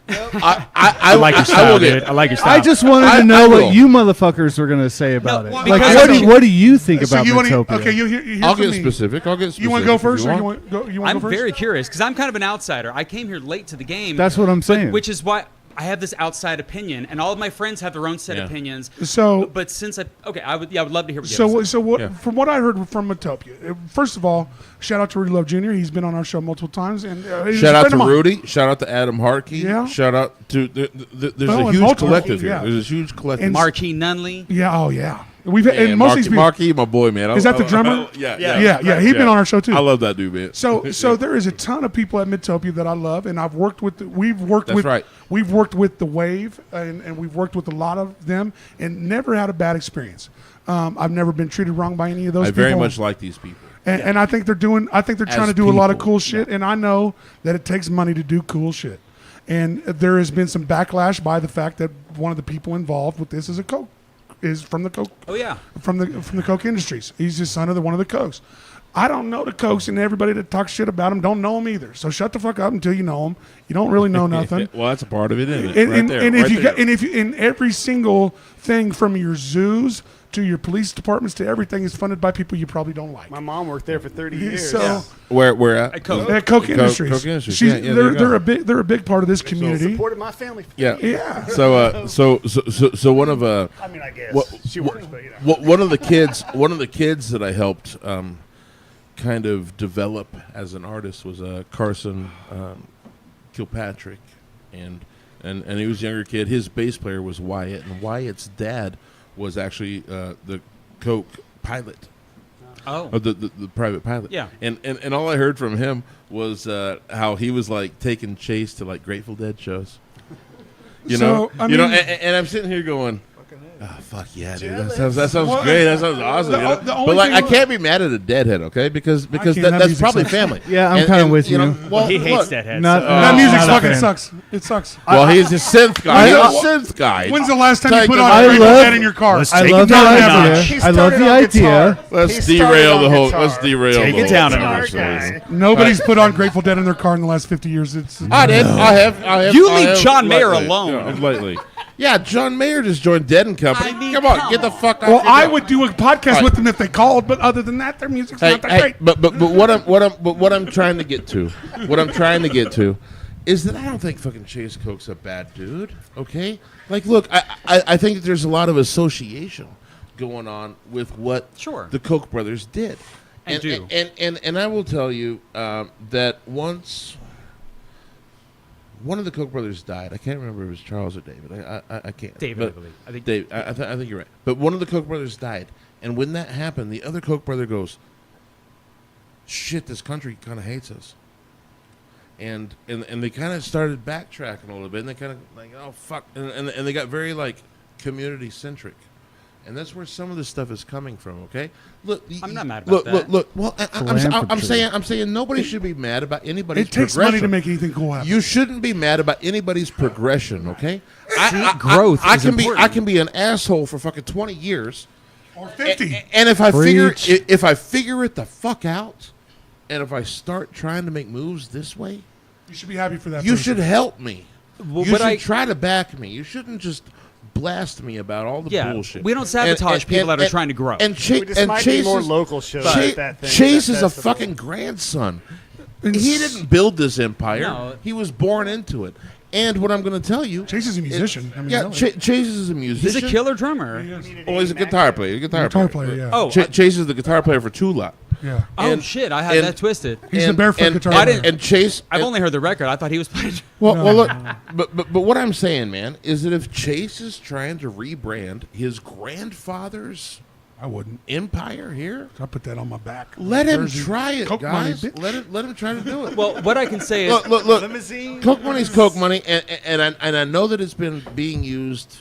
I like your I style, will dude. get. I like your style. I just wanted I to know will. what you motherfuckers were gonna say about No, it. well, Like, because- what do you think So about you want to? Midtopia? Okay, you hear I'll from get me. specific. I'll get specific. You want to go if first, or want. you want go? You want to I'm go first? very curious because I'm kind of an outsider. I came here late to the game. That's what I'm saying. Which is why I have this outside opinion, and all of my friends have their own set Yeah. of opinions. So- but since I would love to hear what you have to say. So what? Yeah. From what I heard from Metopia, first of all, shout out to Rudy Love Jr. He's been on our show multiple times, and he's Shout a out friend to of mine. Rudy. Shout out to Adam Harkey. Yeah. Shout out to there's Oh, a and huge multiple- collective yeah. here. There's a huge collective. And Marquis Nunley. Yeah. Oh yeah. We've Yeah, and most of these people. Marquis, my boy, man. Is that the drummer? Yeah. He's been on our show too. I love that dude, man. So there is a ton of people at Midtopia that I love, and I've worked with. We've worked That's with. right. We've worked with the Wave, and we've worked with a lot of them, and never had a bad experience. I've never been treated wrong by any of those I people. very much like these people. And I think they're doing. I think they're trying As to do a lot of people. cool shit, and I know that it takes money to do cool shit. And there has been some backlash by the fact that one of the people involved with this is from the coke Oh yeah. from the coke industries. He's the son of one of the cokes. I don't know the cokes, and everybody that talks shit about him don't know him either. So shut the fuck up until you know him. You don't really know nothing. Well, that's a part of it, isn't it? And, right and, there. and if right you there. got, and if you, in every single thing from your zoos to your police departments to everything is funded by people you probably don't like. My mom worked there for 30 years. So where at? At Coke. at Coke Industries, Coke Industries. She's- Yeah, there you go. they're a big part of this community. supported my family. For Yeah. Yeah. So one of I mean, I guess What- she works, but you know. one of the kids that I helped kind of develop as an artist was Carson Kilpatrick, and he was a younger kid. His bass player was Wyatt, and Wyatt's dad was actually the Coke pilot. Oh. Or the private pilot. Yeah. And all I heard from him was how he was like taking Chase to like Grateful Dead shows. You So, know, I you know, mean- and I'm sitting here going, oh fuck yeah, dude, that Jealous. sounds Well, great, that sounds awesome. the- You know? the only But like, thing I can't be mad at a Deadhead, okay? Because can't. That that's music probably sucks. family. Yeah, I'm And- kinda and, with you. Well, He hates look, Deadhead. Not- so- that Oh, music not a fucking fan. sucks. It sucks. Well, he's a synth guy. He's a synth guy. When's the last time Take you put the- on I Grateful love- Dead in your car? Let's I take love it the down a idea. notch. He I love started the on idea. guitar. Let's He started derail on the whole. guitar. Let's derail. Take the it down a whole notch. conversation. Nobody's put on Grateful Dead in their car in the last 50 years. It's I did. I have. You I leave have John Mayer lately. alone. Yeah, lately. Yeah, John Mayer just joined Dead and Company. I mean, come on, come get the on. fuck out. well, I would do a podcast Right. with them if they called, but other than that, their music's Hey, not that hey, great. but what I'm trying to get to, is that I don't think fucking Chase Coke's a bad dude. Okay, like look, I think that there's a lot of association going on with what Sure. the Koch brothers did, And do. and I will tell you that once one of the Koch brothers died. I can't remember if it was Charles or David. I can't. David, I But- believe. I think Dave, I think you're right. But one of the Koch brothers died, and when that happened, the other Koch brother goes, "Shit, this country kind of hates us," and they kind of started backtracking a little bit, and they kind of like, "Oh fuck," and they got very like community centric. And that's where some of this stuff is coming from. Okay, look, I'm not mad about look, that. Look. Well, I'm Philanthropy. saying nobody should be mad about anybody's It takes progression. money to make anything cool happen. You shouldn't be mad about anybody's progression, okay? growth I is can be important. I can be an asshole for fucking 20 years, or 50. and if I Preach. figure it the fuck out, and if I start trying to make moves this way, You should be happy for that. you person. should help me. Well, you but should I- try to back me. You shouldn't just blast me about all the Yeah, bullshit. we don't sabotage people that are trying to grow. And, We just might need more is- local shows Cha- at that thing. Chase that is a festival. fucking grandson. He didn't build this empire. No. He was born into it. And what I'm going to tell you, Chase is a musician. I mean, yeah, really. Chase is a He's musician. a killer drummer. Well, he's a guitar player. Guitar player, yeah. Oh, Chase is the guitar player for Tula. Yeah. oh and- shit! I had and- that twisted. He's the barefoot guitar and, player. and Chase. I've and- only heard the record. I thought he was playing. Well, look, but what I'm saying, man, is that if Chase is trying to rebrand his grandfather's I wouldn't. empire here, I put that on my back. let him Jersey. try it, Coke money, guys. bitch. Let him try to do it. Well, what I can say is, look, Limousine. Coke money's Coke money, and I know that it's been being used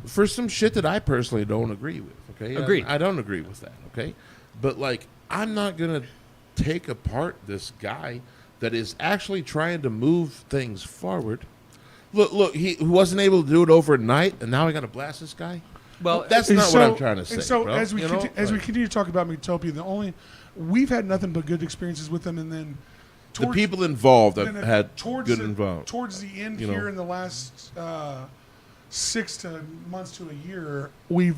for some shit that I personally don't agree with. Okay, Agreed. I don't agree with that. Okay, but like I'm not gonna take apart this guy that is actually trying to move things forward. Look, he wasn't able to do it overnight, and now I got to blast this guy. well, That's And not so- what I'm trying to say. And so bro. as we You know? as we Like, continue to talk about Metopia, we've had nothing but good experiences with them, and then the people involved have then had towards good the, involved. towards the end you know. here in the last 6 months to a year, we're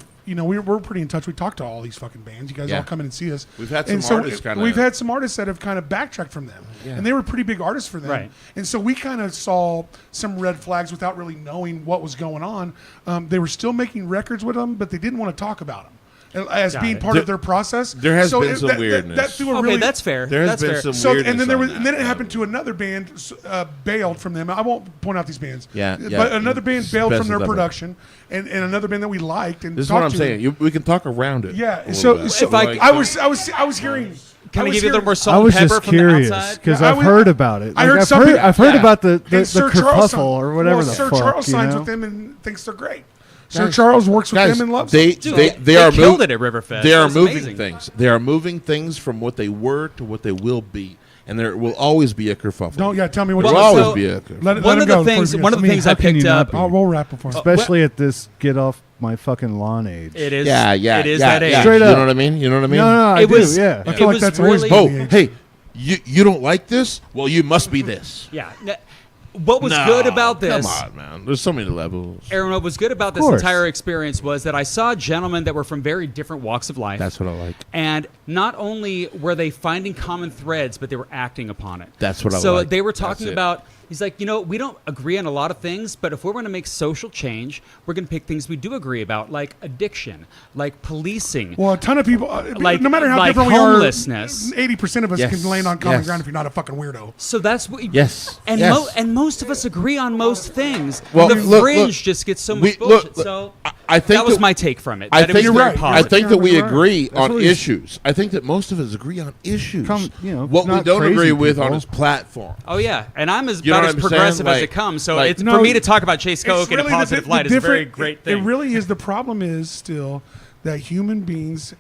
pretty in touch. We talked to all these fucking bands. You guys Yeah. all come in and see us. We've had And some artists kinda- We've had some artists that have kind of backtracked from them, Yeah. and they were pretty big artists for them. Right. And so we kind of saw some red flags without really knowing what was going on. They were still making records with them, but they didn't want to talk about them as Got being it. part of their process. There has So been some that weirdness. threw a okay, really, that's fair. There has that's been fair. some so weirdness and then there on was, that. and then it happened to another band bailed from them. I won't point out these bands. Yeah, yeah. But another band bailed from their Special double. production, and another band that we liked and This is talked what I'm to. saying. We can talk around it. Yeah. a So, little bit. so If I- Like- I was hearing. Can I was give you a little hearing- more I salt was and pepper just from curious the outside? because Yeah, I I've was- heard about it. I heard I've some heard, people- I've heard yeah. about the And Sir Charles kerfuffle or whatever well, the Sir fuck. Charles you signs know? with them and thinks they're great. Sir Guys- Charles works with guys, them and loves they, them. Dude, they, they they are killed mov- it at Riverfest. They That are was moving amazing. things. They are moving things from what they were to what they will be, and there will always be a kerfuffle. Tell me what Well, There will you always so- be a kerfuffle. let One him of go the before things, he one of the forgets. things how I can you picked not up. be? We'll wrap before. Especially at this get off my fucking lawn age. It is. Yeah, It is yeah, that age. yeah. Straight You up. know what I mean? You know what I mean? No, I It do, was- yeah. I It feel like was that's always really- been Oh, the age. hey, you don't like this? Well, you must be this. Yeah. What was No, good about this? Come on, man. There's so many levels. Aaron, what was good about this course. entire experience was that I saw gentlemen that were from very different walks of life. That's what I like. And not only were they finding common threads, but they were acting upon it. That's what I So like. they were That's talking it. about, he's like, we don't agree on a lot of things, but if we're going to make social change, we're going to pick things we do agree about, like addiction, like policing. Well, a ton of people, Like- no matter how like different homelessness. we are, 80% of us Yes, can land on common yes. ground if you're not a fucking weirdo. So that's what. Yes, And yes. and most of us agree on most things. Well, the look, fringe look. just gets so much We- bullshit. look, so I think that was that- my take from it. I That it think was you're very right. I positive. think that we You're right. agree That's on what he's- issues. I think that most of us agree on issues. It's what we not don't crazy agree with on people. his platform. Oh yeah, and I'm You know about what as I'm saying? progressive as Like- it comes. So like- it's No, for me to talk about Chase Coke It's in a really the- positive the light is a very different- great thing. It really is. The problem is still that human beings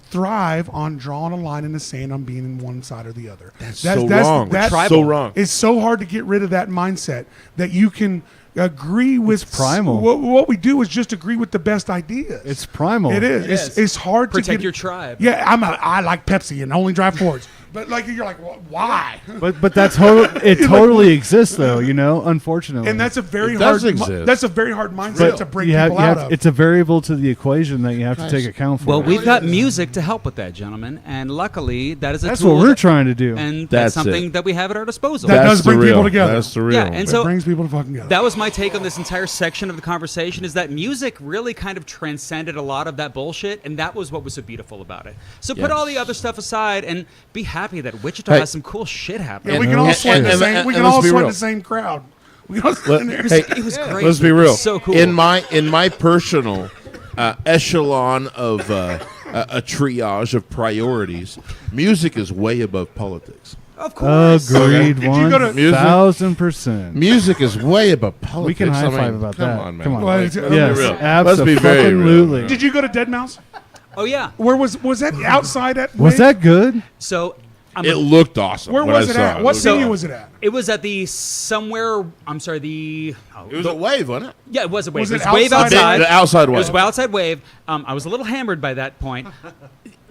thrive on drawing a line in the sand on being in one side or the other. That's so wrong. That's So wrong. It's so hard to get rid of that mindset that you can agree with primal. What we do is just agree with the best ideas. It's primal. It is. It It's, is. it's hard to Protect get your tribe. Yeah, I like Pepsi and only drive Fords. But like you're like, why? But that's it totally exists though, unfortunately. And that's a very It hard. does exist. That's a very hard mindset but to break you have, people you out have, of. it's a variable to the equation that you have to Guys. take account for. Well, we've got music to help with that, gentlemen, and luckily that is a that's tool what we're that- trying to do. and That's that's something it. that we have at our disposal. That does the bring real. people together. That's the real. Yeah, and it so brings people to fucking together. that was my take on this entire section of the conversation is that music really kind of transcended a lot of that bullshit, and that was what was so beautiful about it. So put Yes. all the other stuff aside and be happy that Wichita Hey. has some cool shit happening. Yeah, we And- can all and- sweat in the and- same. and- We and can all let's be sweat in real. the same crowd. We can all sweat in there. Hey, It was great. let's be It real. was so cool. In my personal echelon of a triage of priorities, music is way above politics. Of course. Agreed, Did you go to- 1,000%. Music is way above politics. We can high I mean, five about come that. On, man. Come on. Well, Like, it's- let's be Yes, real. Let's be very real. absolutely. Did you go to Dead Mouse? Oh yeah. Where was that outside at? Was that good? So It looked awesome. Where when was I it saw at? It What looked venue awesome. was it at? it was at the somewhere. I'm sorry. The It was a wave, wasn't it? yeah, it was a wave. Was it it was wave outside? outside. The outside It was wave. outside wave. I was a little hammered by that point.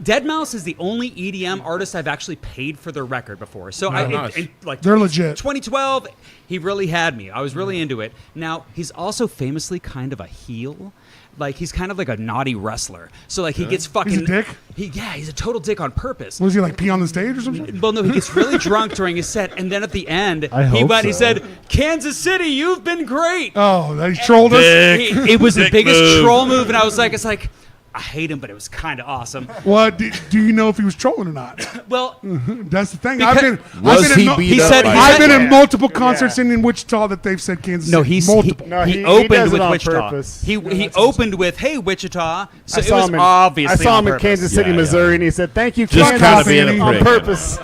Deadmau5 is the only EDM artist I've actually paid for their record before. So nice. like They're legit. 2012, he really had me. I was really into it. Now, he's also famously kind of a heel. Like, he's kind of like a naughty wrestler. So, like, he gets fucking... He's a dick? He's a total dick on purpose. Was he like pee on the stage or something? Well, no, he gets really drunk during his set, and then at the end, I he hope went, he so. said, "Kansas City, you've been great." Oh, he trolled us. It was the Dick biggest move. troll move, and I was like, I hate him, but it was kind of awesome. What do you know if he was trolling or not? Well, That's the thing. Because- Was he beat He up said- by he I've said- been in Yeah. multiple concerts Yeah. in Wichita that they've said Kansas no, City. he's multiple. No, he he opened does it with on Wichita. purpose. He opened with, "Hey, Wichita." So I it saw was him in, obviously I saw on him in purpose. Kansas City, Yeah, Missouri, and he said, "Thank you, Just Kansas," kinda being a on prick. purpose.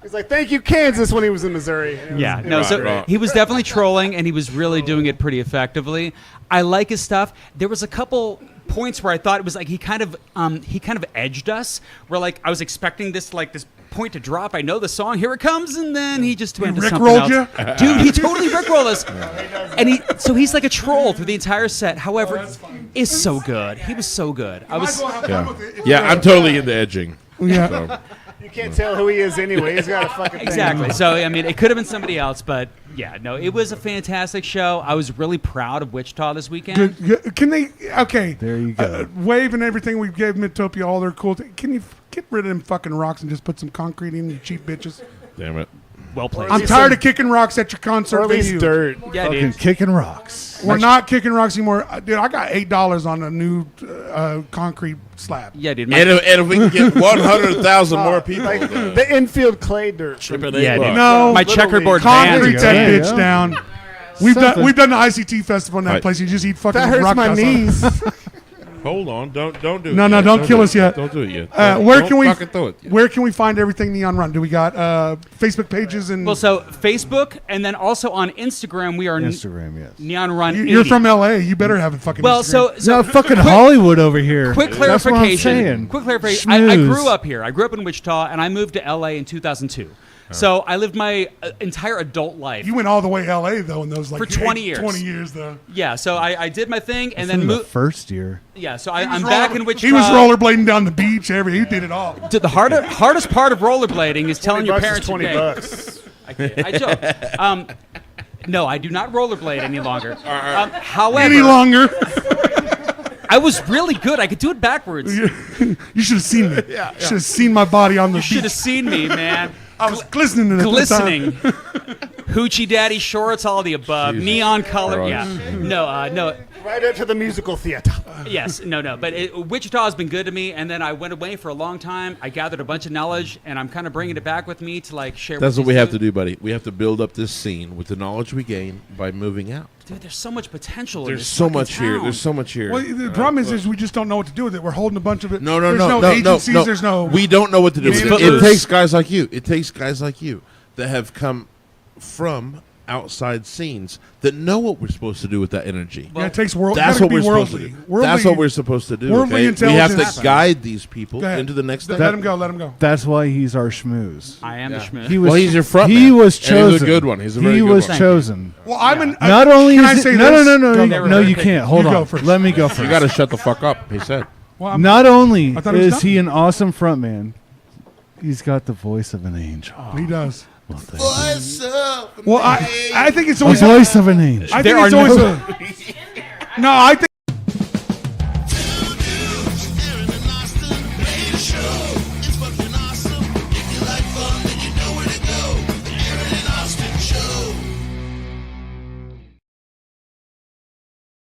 He's like, "Thank you, Kansas," when he was in Missouri. And it was- Yeah, it no, was so great. he was definitely trolling, and he was really doing it pretty effectively. I like his stuff. There was a couple points where I thought it was like he kind of edged us. Where like I was expecting this point to drop. I know the song, here it comes, and then he just went to something rickrolled else. Dude, he totally rickrolled us. And he's like a troll through the entire set. However, is so good. He was so good. I was. Yeah, I'm totally into edging. Yeah. So. You can't tell who he is anyway. He's got a fucking thing. Exactly. So, I mean, it could have been somebody else, but yeah, no, it was a fantastic show. I was really proud of Wichita this weekend. Good. Can they? Okay. There you go. Wave and everything. We gave Midtopia all their cool. Can you get rid of them fucking rocks and just put some concrete in, you cheap bitches? Damn it. Well played. I'm tired of kicking rocks at your concert Or at least venue. dirt. Yeah, Fucking dude. kicking rocks. We're not kicking rocks anymore. Dude, I got $8 on a new concrete slab. Yeah, dude. And if we can get 100,000 more people, Like then the infield clay dirt. chip it Yeah, in. dude. No, My Little checkerboard League. van. concrete There that you bitch go. down. We've Something. done the ICT festival in that Right. place. You just eat fucking That hurts rock my dust on it. knees. Hold on, don't do it. No, yet. don't kill do us it. yet. Don't do it yet. Where Don't can we? fucking do it yet. Where can we find everything Neon Run? Do we got Facebook pages and? Well, so Facebook, and then also on Instagram, we are Instagram, yes. Neon Run. You're 80. from LA. You better have a fucking. Well, Instagram. so No, fucking Hollywood over here. quick That's what I'm clarification. saying. Quick clarification. I Schmooze. grew up here. I grew up in Wichita, and I moved to LA in 2002. So I lived my entire adult life. You went all the way LA though in those like For 20 years. 20 years though. Yeah, so I did my thing, and From then the moved. first year. Yeah, so He was I'm back in roller- Wichita. He was rollerblading down the beach. He did it all. Dude, the hardest part of rollerblading is telling your $20 is parents you're gay. $20. I kid. I joke. No, I do not rollerblade any longer. However, Any longer? I was really good. I could do it backwards. You should have seen me. Should have seen my body on the You should have beach. seen me, man. I was glistening. At the time. Glistening. Hoochie daddy shorts, all the above. Jesus Neon color. Christ. Yeah. No. Right into the musical theater. Yes. No. But Wichita has been good to me, and then I went away for a long time. I gathered a bunch of knowledge, and I'm kind of bringing it back with me to like share. That's with what we you have soon. to do, buddy. We have to build up this scene with the knowledge we gain by moving out. Dude, there's so much potential. in There's this so fucking much here. town. There's so much here. Well, the problem is we just don't know what to do with it. We're holding a bunch of it. No, There's no agencies. There's no. We don't know what to do. It's with it. footloose. It takes guys like you. It takes guys like you that have come from outside scenes that know what we're supposed to do with that energy. Yeah, it takes world. That's you what gotta we're be supposed to worldly. do. Worldly- That's what we're supposed to do. worldly Okay? We have intelligence- to guide these people Go ahead. into the next step. Let him go. Let him go. That's why he's our schmooze. I am the Schmidt. He was, Well, he's your front He man. was And chosen. he's a good one. He's a very he good was one. chosen. Well, I'm an. Not only can is I he- say no, this? no, no, Go, no, go, no, go. you can't. Hold You on. go first. Let me go first. You got to shut the fuck up. He said. Well, I'm- Not only I thought he was is he done. an awesome frontman, he's got the voice of an angel. He does. Well, thank you. Well, I think it's The always. voice of an angel. I There think it's are always no- a. No, I think.